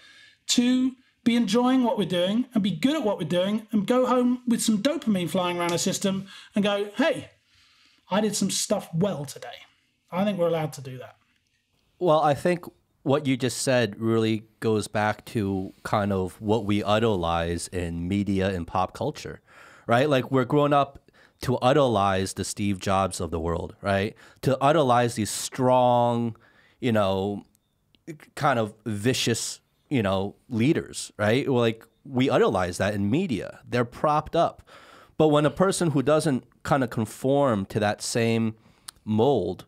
to be enjoying what we're doing and be good at what we're doing and go home with some dopamine flying around our system and go, hey, I did some stuff well today. I think we're allowed to do that. Well, I think what you just said really goes back to kind of what we idolize in media and pop culture, right? Like, we're growing up to idolize the Steve Jobs of the world, right? To idolize these strong, kind of vicious, leaders, right? Like, we idolize that in media. They're propped up. But when a person who doesn't kind of conform to that same mold,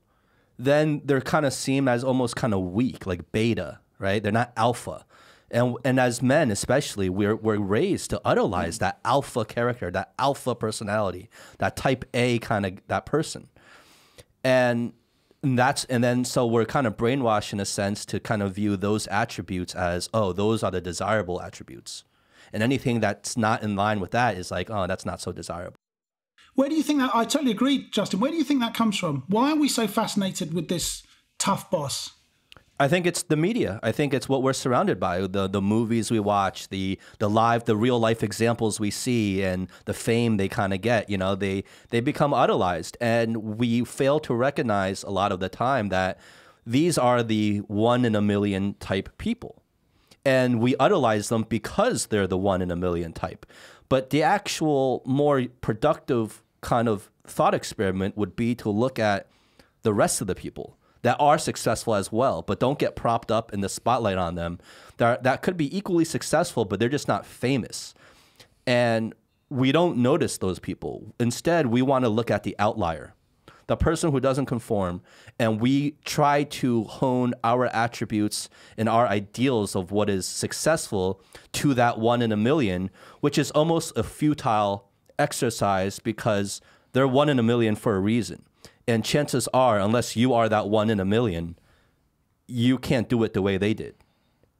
then they're kind of seen as almost kind of weak, like beta, right? They're not alpha. And as men, especially, we're raised to idolize that alpha character, that alpha personality, that type A kind of that person. And then so we're kind of brainwashed in a sense to kind of view those attributes as, oh, those are the desirable attributes. And anything that's not in line with that is like, oh, that's not so desirable. Where do you think that, I totally agree, Justin, where do you think that comes from? Why are we so fascinated with this tough boss? I think it's the media. I think it's what we're surrounded by, the movies we watch, the real life examples we see, and the fame they kind of get. They become idolized, and we fail to recognize a lot of the time that these are the 1 in a million type people, and we idolize them because they're the 1 in a million type. But the actual more productive kind of thought experiment would be to look at the rest of the people that are successful as well, but don't get propped up in the spotlight on them. That could be equally successful, but they're just not famous. And we don't notice those people. Instead, we want to look at the outlier, the person who doesn't conform, and we try to hone our attributes and our ideals of what is successful to that 1 in a million, which is almost a futile exercise because they're 1 in a million for a reason. And chances are, unless you are that 1 in a million, you can't do it the way they did.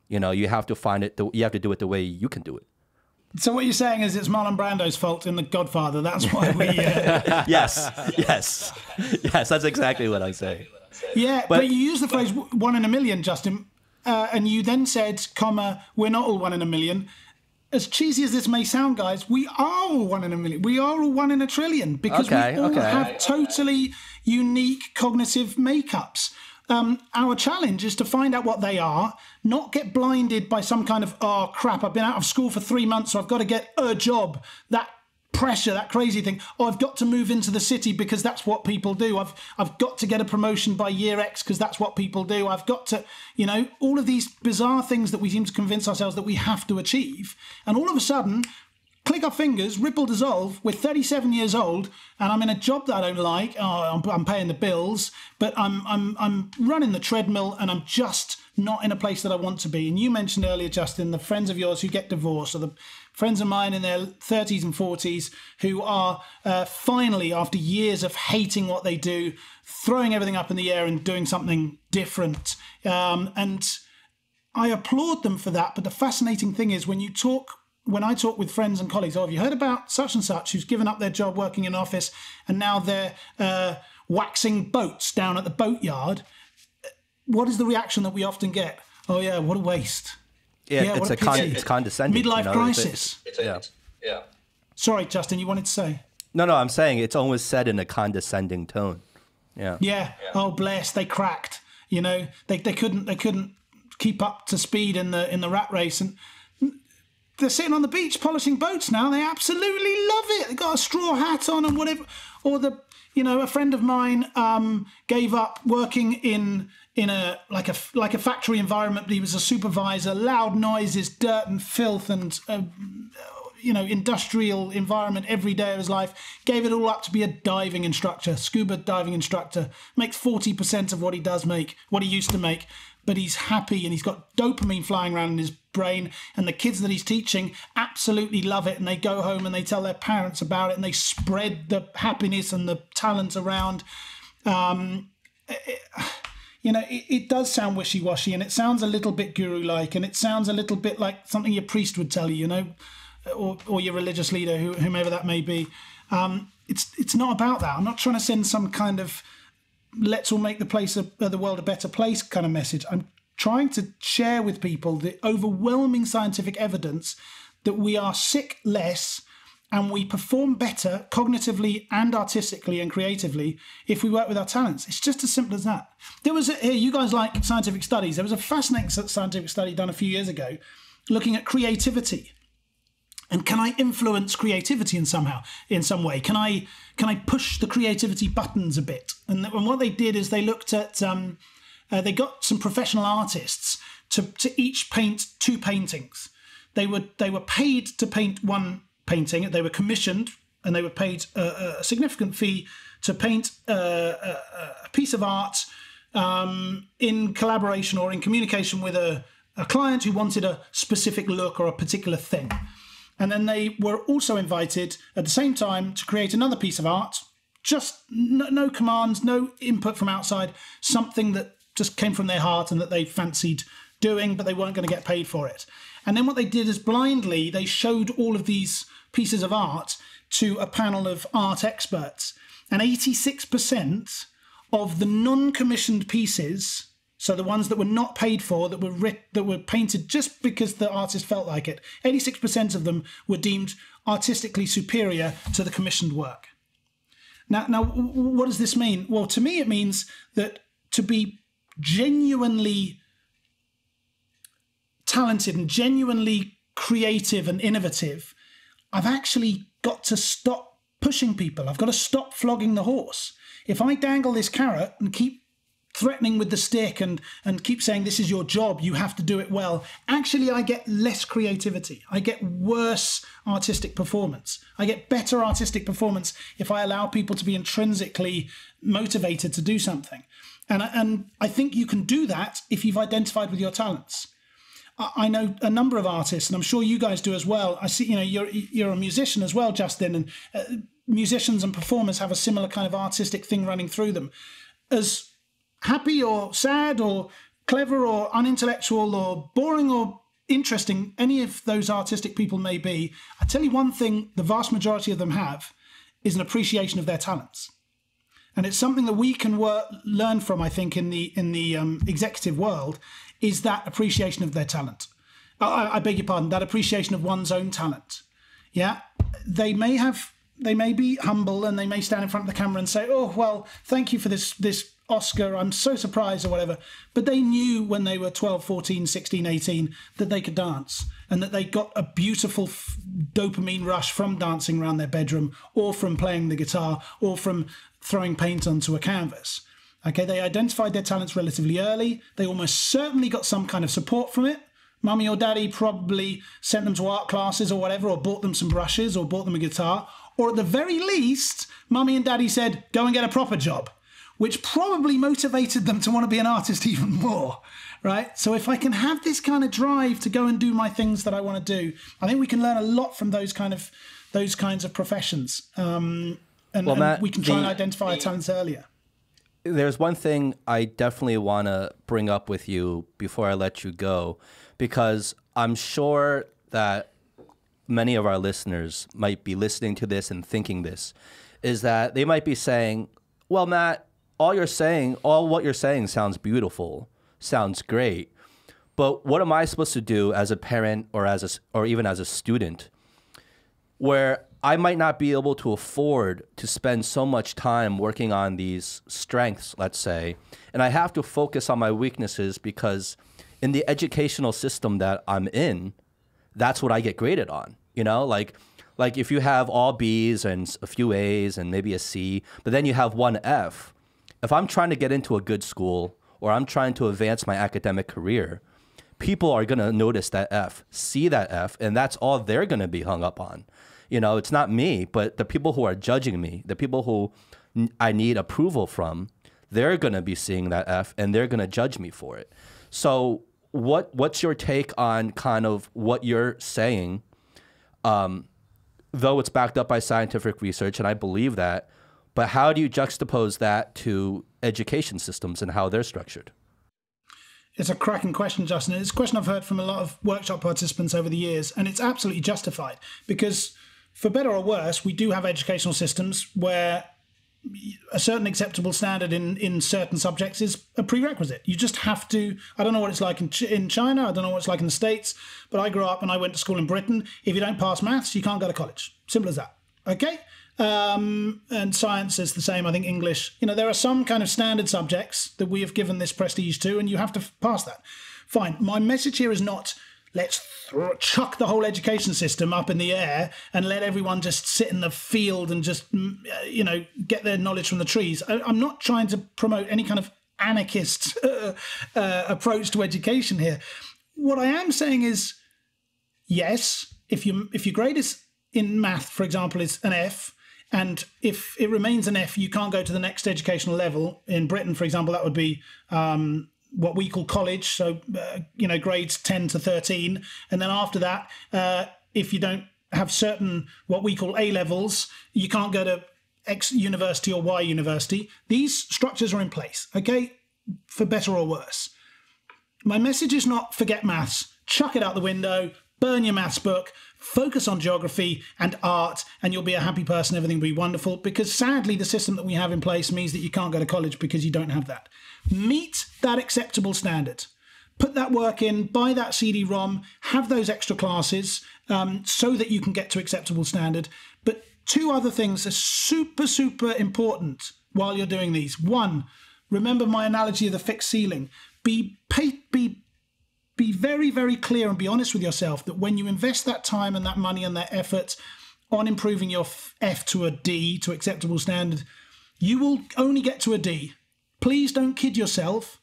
You have to find it. You have to do it the way you can do it. So what you're saying is it's Marlon Brando's fault in The Godfather. That's why we... Yes. That's exactly what I'm saying. Yeah, but you use the phrase 1 in a million, Justin, and you then said, we're not all 1 in a million. As cheesy as this may sound, guys, we are all 1 in a million. We are all 1 in a trillion because we all have totally unique cognitive makeups. Our challenge is to find out what they are, not get blinded by some kind of, oh, crap, I've been out of school for 3 months, so I've got to get a job. That pressure, that crazy thing. Oh, I've got to move into the city because that's what people do. I've got to get a promotion by year X because that's what people do. I've got to, all of these bizarre things that we seem to convince ourselves that we have to achieve. And all of a sudden, click our fingers, ripple dissolve, we're 37 years old and I'm in a job that I don't like. Oh, I'm paying the bills, but I'm running the treadmill and I'm just not in a place that I want to be. And you mentioned earlier, Justin, the friends of yours who get divorced, or the friends of mine in their 30s and 40s who are finally, after years of hating what they do, throwing everything up in the air and doing something different. And I applaud them for that. But the fascinating thing is when I talk with friends and colleagues, have you heard about such and such who's given up their job working in an office and now they're waxing boats down at the boatyard? What is the reaction that we often get? Oh yeah, what a waste. Yeah, it's condescending. Midlife crisis. Yeah. Sorry, Justin, you wanted to say? No, I'm saying it's always said in a condescending tone. Yeah. Oh, bless, they cracked. They couldn't keep up to speed in the rat race, and they're sitting on the beach polishing boats now. They absolutely love it. They got a straw hat on and whatever. Or a friend of mine gave up working in a factory environment. He was a supervisor, loud noises, dirt and filth, and industrial environment every day of his life. Gave it all up to be a diving instructor, scuba diving instructor. Makes 40% of what he used to make. But he's happy and he's got dopamine flying around in his brain. And the kids that he's teaching absolutely love it. And they go home and they tell their parents about it and they spread the happiness and the talent around. It does sound wishy-washy and it sounds a little bit guru-like and it sounds a little bit like something your priest would tell you, or your religious leader, whomever that may be. It's not about that. I'm not trying to send some kind of let's all make the world a better place kind of message. I'm trying to share with people the overwhelming scientific evidence that we are sick less and we perform better cognitively and artistically and creatively if we work with our talents. It's just as simple as that. You guys like scientific studies. There was a fascinating scientific study done a few years ago looking at creativity. And can I influence creativity in some way? Can I push the creativity buttons a bit? And what they did is they looked at, they got some professional artists to each paint 2 paintings. They were paid to paint 1 painting. They were commissioned and they were paid a significant fee to paint a piece of art in collaboration or in communication with a client who wanted a specific look or a particular thing. And then they were also invited at the same time to create another piece of art, just no commands, no input from outside, something that just came from their heart and that they fancied doing, but they weren't going to get paid for it. And then what they did is blindly, they showed all of these pieces of art to a panel of art experts. And 86% of the non-commissioned pieces, so the ones that were not paid for, that were painted just because the artist felt like it, 86% of them were deemed artistically superior to the commissioned work. Now, what does this mean? Well, to me, it means that to be genuinely talented and genuinely creative and innovative, I've actually got to stop pushing people. I've got to stop flogging the horse. If I dangle this carrot and keep threatening with the stick and keep saying this is your job, you have to do it well, actually I get less creativity. I get worse artistic performance. I get better artistic performance if I allow people to be intrinsically motivated to do something. And I think you can do that if you've identified with your talents. I know a number of artists, and I'm sure you guys do as well. I see, you're a musician as well, Justin, and musicians and performers have a similar kind of artistic thing running through them. As happy or sad or clever or unintellectual or boring or interesting any of those artistic people may be, I tell you one thing the vast majority of them have is an appreciation of their talents. And it's something that we can learn from, I think, in the executive world, is that appreciation of their talent. I beg your pardon, that appreciation of one's own talent. Yeah, they may be humble and they may stand in front of the camera and say, oh, well, thank you for this Oscar, I'm so surprised or whatever. But they knew when they were 12, 14, 16, 18 that they could dance and that they got a beautiful dopamine rush from dancing around their bedroom or from playing the guitar or from throwing paint onto a canvas. Okay, they identified their talents relatively early. They almost certainly got some kind of support from it. Mummy or daddy probably sent them to art classes or whatever, or bought them some brushes or bought them a guitar. Or at the very least, mummy and daddy said, go and get a proper job, which probably motivated them to want to be an artist even more, right? So if I can have this kind of drive to go and do my things that I want to do, I think we can learn a lot from those kinds of professions. And we can try and identify our talents earlier. there's one thing I definitely want to bring up with you before I let you go, because I'm sure that many of our listeners might be listening to this and thinking this, is that they might be saying, well, Matt, all what you're saying sounds beautiful, sounds great, but what am I supposed to do as a parent or even as a student, where I might not be able to afford to spend so much time working on these strengths, let's say, and I have to focus on my weaknesses because in the educational system that I'm in, that's what I get graded on, like if you have all B's and a few A's and maybe a C, but then you have one F, if I'm trying to get into a good school or I'm trying to advance my academic career, people are going to notice that F, see that F, and that's all they're going to be hung up on. It's not me, but the people who are judging me, the people who I need approval from, they're going to be seeing that F and they're going to judge me for it. So what's your take on kind of what you're saying, though it's backed up by scientific research, and I believe that, but how do you juxtapose that to education systems and how they're structured? It's a cracking question, Justin. It's a question I've heard from a lot of workshop participants over the years, and it's absolutely justified because, for better or worse, we do have educational systems where a certain acceptable standard in certain subjects is a prerequisite. You just have to. I don't know what it's like in China. I don't know what it's like in the States, but I grew up and I went to school in Britain. If you don't pass maths, you can't go to college. Simple as that. Okay? And science is the same. I think English. There are some kind of standard subjects that we have given this prestige to, and you have to pass that. Fine. My message here is not let's chuck the whole education system up in the air and let everyone just sit in the field and just, get their knowledge from the trees. I'm not trying to promote any kind of anarchist approach to education here. What I am saying is, yes, if your grade is in math, for example, is an F, and if it remains an F, you can't go to the next educational level. In Britain, for example, that would be what we call college, so grades 10 to 13, and then after that, if you don't have certain what we call A levels, you can't go to X university or Y university. These structures are in place, okay, for better or worse. My message is not forget maths, chuck it out the window, burn your maths book, focus on geography and art, and you'll be a happy person, everything will be wonderful, because sadly the system that we have in place means that you can't go to college because you don't have that. Meet that acceptable standard. Put that work in, buy that CD-ROM, have those extra classes so that you can get to acceptable standard. But two other things are super, super important while you're doing these. One, remember my analogy of the fixed ceiling. Be very, very clear and be honest with yourself that when you invest that time and that money and that effort on improving your F to a D, to acceptable standard, you will only get to a D. Please don't kid yourself.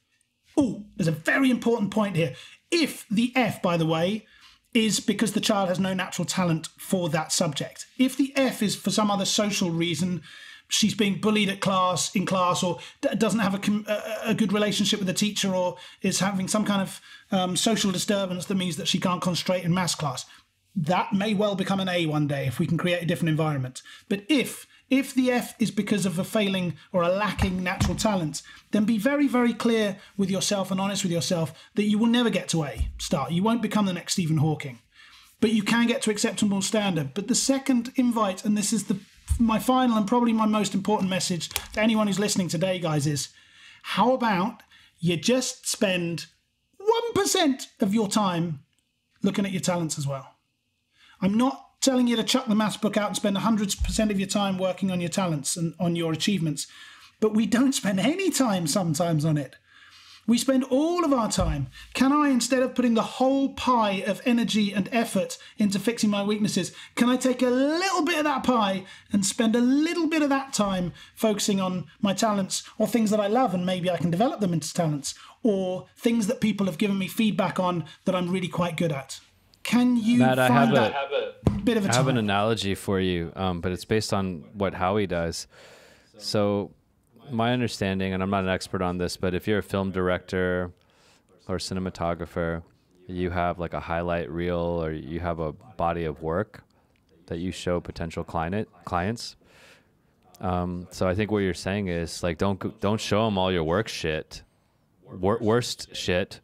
Oh, there's a very important point here. If the F, by the way, is because the child has no natural talent for that subject. If the F is for some other social reason, she's being bullied in class, or doesn't have a good relationship with the teacher, or is having some kind of social disturbance that means that she can't concentrate in maths class, that may well become an A one day if we can create a different environment. But if the F is because of a failing or a lacking natural talent, then be very, very clear with yourself and honest with yourself that you will never get to A star. You won't become the next Stephen Hawking, but you can get to acceptable standard. But the second invite, and this is my final and probably my most important message to anyone who's listening today, guys, is how about you just spend 1% of your time looking at your talents as well. I'm not telling you to chuck the maths book out and spend 100% of your time working on your talents and on your achievements, but we don't spend any time sometimes on it. We spend all of our time. Can I, instead of putting the whole pie of energy and effort into fixing my weaknesses, can I take a little bit of that pie and spend a little bit of that time focusing on my talents, or things that I love and maybe I can develop them into talents, or things that people have given me feedback on that I'm really quite good at? Can you Matt, find that bit of a time? I have an analogy for you, but it's based on what Howie does. So my understanding, and I'm not an expert on this, but if you're a film director or cinematographer, you have like a highlight reel, or you have a body of work that you show potential clients. So I think what you're saying is like, don't show them all your work shit, worst shit.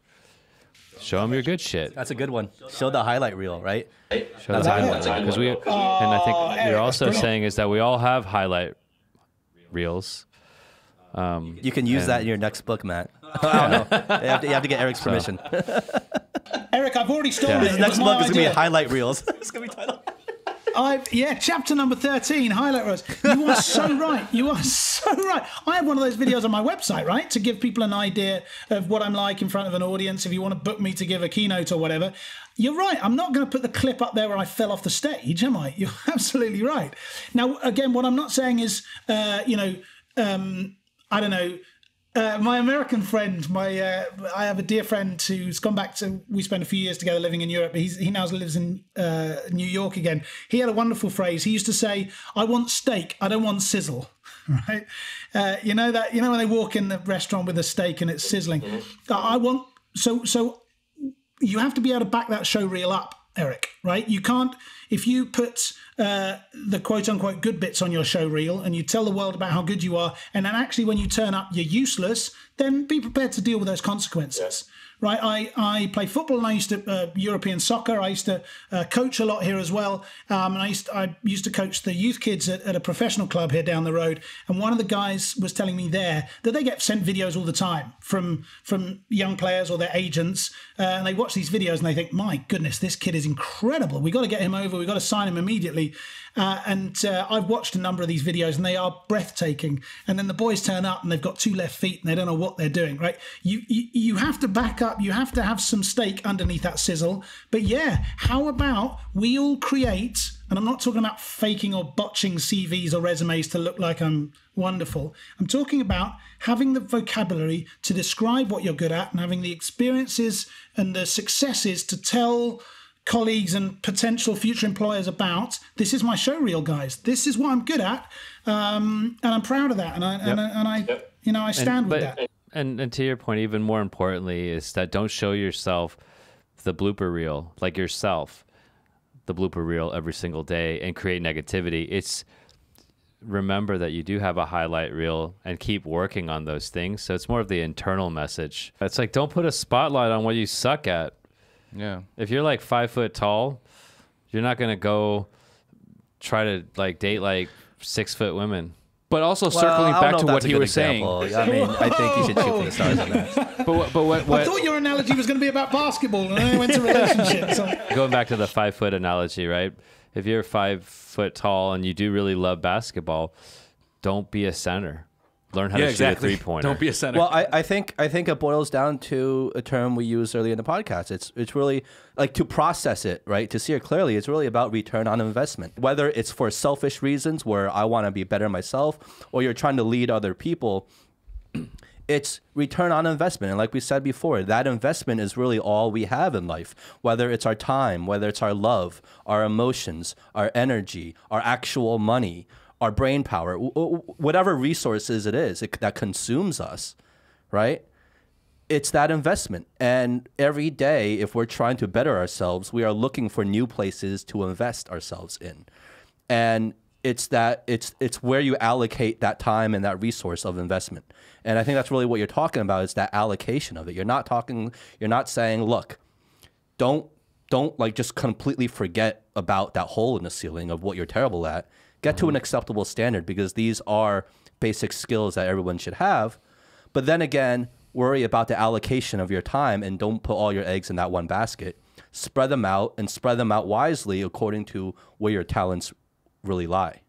Show them your good shit. That's a good one. Show the highlight reel, right? Show the highlight reel. Because and I think you're also saying is that we all have highlight reels. You can use that in your next book, Matt. I don't know. You have to get Eric's permission. Eric, I've already stolen it. His next book is going to be highlight reels. It's going to be titled. Chapter number 13, highlight reels. You are so right. You are so right. I have one of those videos on my website, right, to give people an idea of what I'm like in front of an audience. If you want to book me to give a keynote or whatever, you're right. I'm not going to put the clip up there where I fell off the stage, am I? You're absolutely right. Now, again, what I'm not saying is, I don't know. My American friend, I have a dear friend who's gone back to, we spent a few years together living in Europe. He now lives in New York again. He had a wonderful phrase. He used to say, I want steak, I don't want sizzle. Right? You know when they walk in the restaurant with a steak and it's sizzling. So you have to be able to back that show reel up, Eric, right? You can't, if you put the quote-unquote good bits on your show reel and you tell the world about how good you are, and then actually when you turn up you're useless, then be prepared to deal with those consequences. Right? I play football and I used to European soccer. I used to coach a lot here as well. And I used to coach the youth kids at a professional club here down the road. And one of the guys was telling me there that they get sent videos all the time from young players or their agents. And they watch these videos and they think, my goodness, this kid is incredible. We've got to get him over. We've got to sign him immediately. I've watched a number of these videos and they are breathtaking. And then the boys turn up and they've got two left feet and they don't know what they're doing, right? You have to back up. You have to have some steak underneath that sizzle. But yeah, how about we all create, and I'm not talking about faking or botching CVs or resumes to look like I'm wonderful. I'm talking about having the vocabulary to describe what you're good at and having the experiences and the successes to tell colleagues and potential future employers about, this is my show reel, guys. This is what I'm good at, and I'm proud of that. And I stand with that. And to your point, even more importantly, is that don't show yourself the blooper reel, like yourself, the blooper reel every single day and create negativity. It's remember that you do have a highlight reel and keep working on those things. So it's more of the internal message. It's like, don't put a spotlight on what you suck at. Yeah. If you're like 5 foot tall, you're not going to go try to like date like 6 foot women. But also circling back to what he was saying. I mean, I think you should shoot for the stars on that. But what I thought your analogy was going to be about basketball, and then I went to relationships. Going back to the 5 foot analogy, right? If you're 5 foot tall and you do really love basketball, don't be a center. Learn how to shoot a three-pointer. Don't be a center. Well, I think it boils down to a term we used earlier in the podcast. It's really like to process it, right? To see it clearly, it's really about return on investment. Whether it's for selfish reasons where I want to be better myself or you're trying to lead other people, it's return on investment. And like we said before, that investment is really all we have in life, whether it's our time, whether it's our love, our emotions, our energy, our actual money, our brain power, whatever resources it is that consumes us, right? It's that investment. And every day, if we're trying to better ourselves, we are looking for new places to invest ourselves in. And it's where you allocate that time and that resource of investment. And I think that's really what you're talking about, is that allocation of it. You're not saying, look, don't like just completely forget about that hole in the ceiling of what you're terrible at. Get to an acceptable standard, because these are basic skills that everyone should have. But then again, worry about the allocation of your time and don't put all your eggs in that one basket. Spread them out, and spread them out wisely according to where your talents really lie.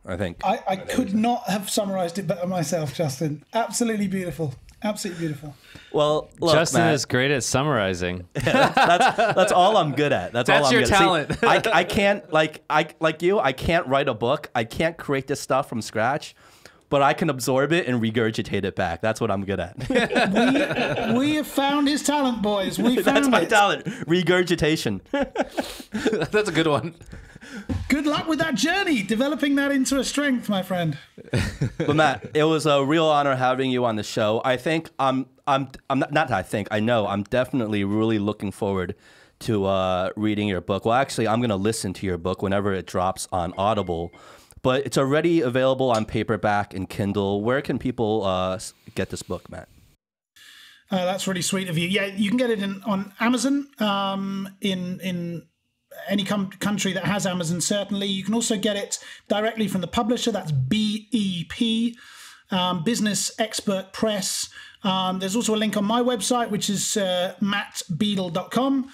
I think. I could not have summarized it better myself, Justin. Absolutely beautiful. Absolutely beautiful. Well, look, Justin Matt, is great at summarizing. that's all I'm good at. That's all I'm your good at. talent. See, I can't I can't write a book. I can't create this stuff from scratch, but I can absorb it and regurgitate it back. That's what I'm good at. We have found his talent, boys. We found That's my it. talent. Regurgitation. That's a good one. Good luck with that journey, developing that into a strength, my friend. But Matt, it was a real honor having you on the show. I think I know I'm definitely really looking forward to reading your book. Well, actually, I'm going to listen to your book whenever it drops on Audible. but it's already available on paperback and Kindle. Where can people get this book, Matt? That's really sweet of you. Yeah, you can get it on Amazon, in any country that has Amazon, certainly. You can also get it directly from the publisher. That's BEP, Business Expert Press. There's also a link on my website, which is mattbeadle.com.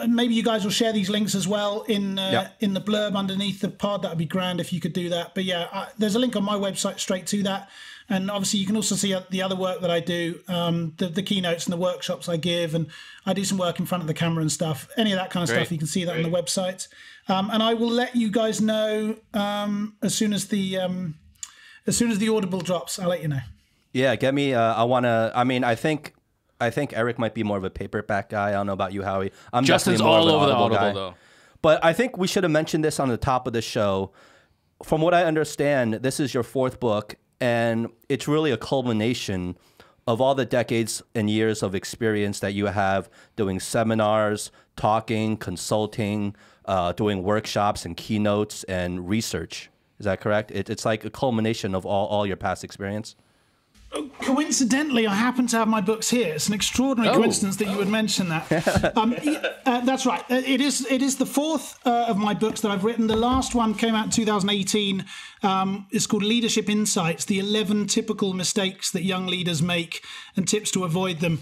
Maybe you guys will share these links as well in the blurb underneath the pod. That would be grand if you could do that. But yeah, there's a link on my website straight to that. And obviously you can also see the other work that I do, the keynotes and the workshops I give, and I do some work in front of the camera and stuff. Any of that kind of stuff, you can see that on the website. And I will let you guys know as soon as the Audible drops. I'll let you know. Yeah, get me. I think Eric might be more of a paperback guy. I don't know about you, Howie. I'm Justin's definitely more all over the Audible Audible guy. though. But I think we should have mentioned this on the top of the show. From what I understand, this is your fourth book, and it's really a culmination of all the decades and years of experience that you have doing seminars, talking, consulting, doing workshops and keynotes and research. Is that correct? It's like a culmination of all your past experience? Coincidentally, I happen to have my books here. It's an extraordinary coincidence that you would mention that. That's right. It is the fourth of my books that I've written. The last one came out in 2018. It's called Leadership Insights, the 11 typical mistakes that young leaders make and tips to avoid them.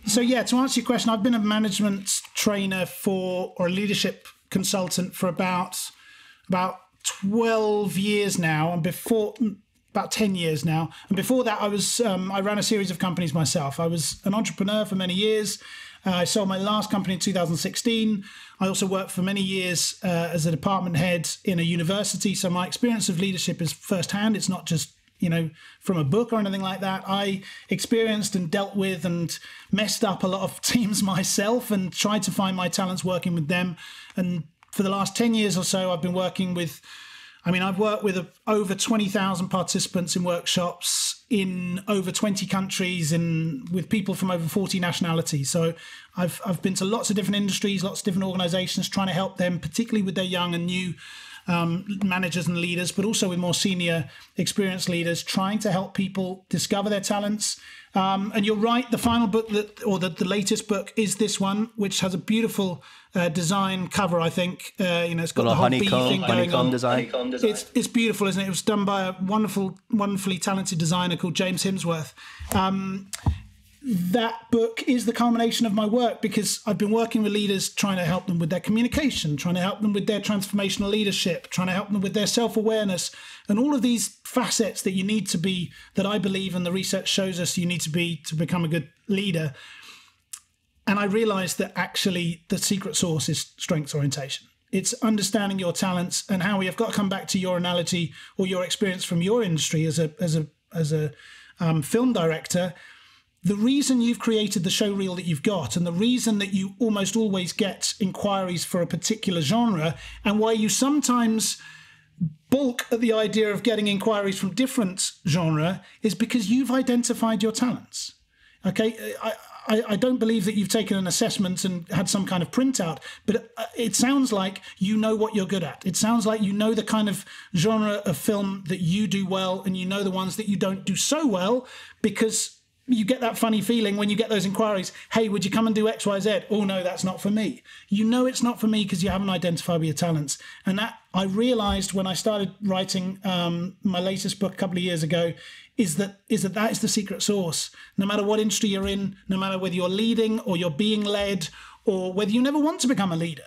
So yeah, to answer your question, I've been a management trainer or a leadership consultant for about 12 years now, and about 10 years now. And before that, I ran a series of companies myself. I was an entrepreneur for many years. I sold my last company in 2016. I also worked for many years as a department head in a university. So my experience of leadership is firsthand. It's not just, from a book or anything like that. I experienced and dealt with and messed up a lot of teams myself and tried to find my talents working with them. And for the last 10 years or so, I've been working with I've worked with over 20,000 participants in workshops in over 20 countries and with people from over 40 nationalities. So I've been to lots of different industries, lots of different organizations, trying to help them, particularly with their young and new managers and leaders, but also with more senior experienced leaders, trying to help people discover their talents. And you're right, the final book the latest book is this one, which has a beautiful design cover, I think. It's got the whole bee thing going on. Design. It's beautiful, isn't it? It was done by a wonderfully talented designer called James Himsworth. That book is the culmination of my work because I've been working with leaders, trying to help them with their communication, trying to help them with their transformational leadership, trying to help them with their self-awareness, and all of these facets that you need to be, that I believe and the research shows us you need to be to become a good leader. And I realized that actually the secret sauce is strengths orientation. It's understanding your talents, and how we have got to come back to your analogy or your experience from your industry as a film director. The reason you've created the show reel that you've got, and the reason that you almost always get inquiries for a particular genre, and why you sometimes balk at the idea of getting inquiries from different genre, is because you've identified your talents. Okay, I don't believe that you've taken an assessment and had some kind of printout, but it sounds like you know what you're good at. It sounds like you know the kind of genre of film that you do well, and you know the ones that you don't do so well, because you get that funny feeling when you get those inquiries. Hey, would you come and do X, Y, Z? Oh, no, that's not for me. You know it's not for me because you haven't identified your talents. And that I realized when I started writing my latest book a couple of years ago is that is the secret sauce. No matter what industry you're in, no matter whether you're leading or you're being led, or whether you never want to become a leader,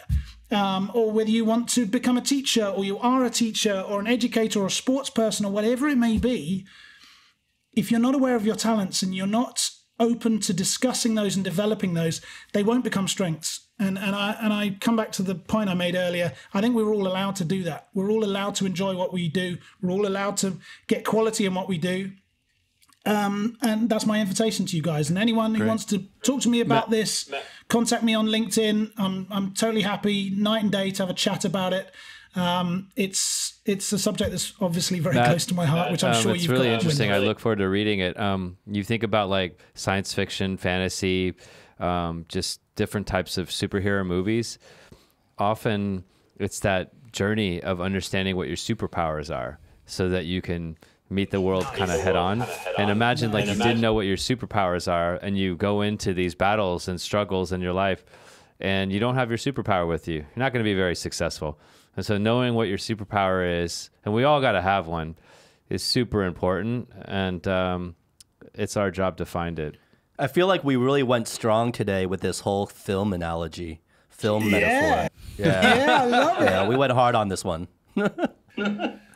or whether you want to become a teacher, or you are a teacher or an educator or a sports person or whatever it may be, if you're not aware of your talents and you're not open to discussing those and developing those, they won't become strengths. And I come back to the point I made earlier. I think we're all allowed to do that. We're all allowed to enjoy what we do. We're all allowed to get quality in what we do. And that's my invitation to you guys. And anyone who wants to talk to me about this, contact me on LinkedIn. I'm totally happy night and day to have a chat about it. It's a subject that's obviously very close to my heart, which I'm sure you've got. It's really interesting. I look forward to reading it. You think about like science fiction, fantasy, just different types of superhero movies. Often it's that journey of understanding what your superpowers are so that you can meet the world kind of head on. And imagine like you didn't know what your superpowers are and you go into these battles and struggles in your life and you don't have your superpower with you. You're not going to be very successful. And so knowing what your superpower is, and we all got to have one, is super important. And it's our job to find it. I feel like we really went strong today with this whole film analogy, film metaphor. Yeah, I love it. Yeah, we went hard on this one.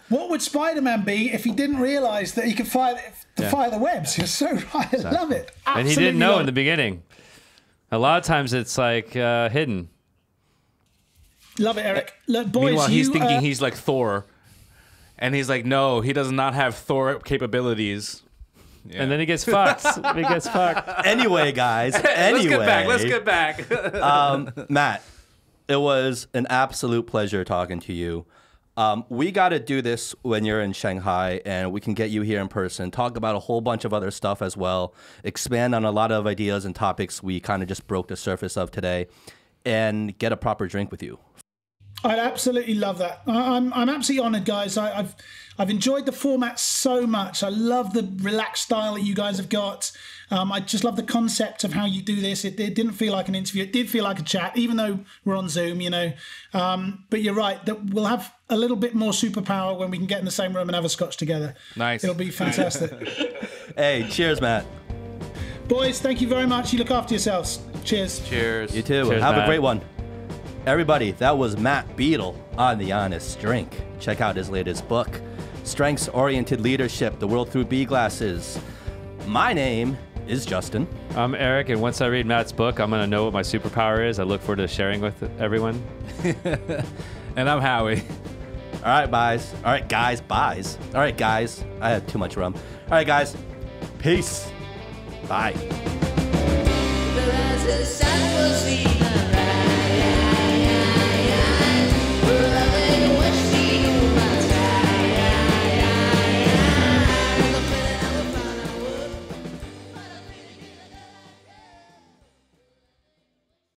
What would Spider-Man be if he didn't realize that he could fire the webs? You're so right. I love it. And he didn't know in the beginning. A lot of times it's like hidden. Love it, Eric. Look, boys, Meanwhile, he's thinking he's like Thor. And he's like, no, he does not have Thor capabilities. Yeah. And then he gets fucked. He gets fucked. Anyway, guys. Anyway. Let's get back. Matt, it was an absolute pleasure talking to you. We got to do this when you're in Shanghai, and we can get you here in person, talk about a whole bunch of other stuff as well, expand on a lot of ideas and topics we kind of just broke the surface of today, and get a proper drink with you. I'd absolutely love that. I'm absolutely honoured, guys. I've enjoyed the format so much. I love the relaxed style that you guys have got. I just love the concept of how you do this. It didn't feel like an interview. It did feel like a chat, even though we're on Zoom, you know. But you're right, that we'll have a little bit more superpower when we can get in the same room and have a scotch together. Nice. It'll be fantastic. Hey, cheers, Matt. Boys, thank you very much. You look after yourselves. Cheers. Cheers. You too. Cheers, have Matt. a great one. Everybody, that was Matt Beadle on The Honest Drink. Check out his latest book, Strengths-Oriented Leadership, The World Through B-Glasses. My name is Justin. I'm Eric, and once I read Matt's book, I'm going to know what my superpower is. I look forward to sharing with everyone. And I'm Howie. All right, guys. All right, guys. Buys. All right, guys. I had too much rum. All right, guys. Peace. Bye. As the sun will see.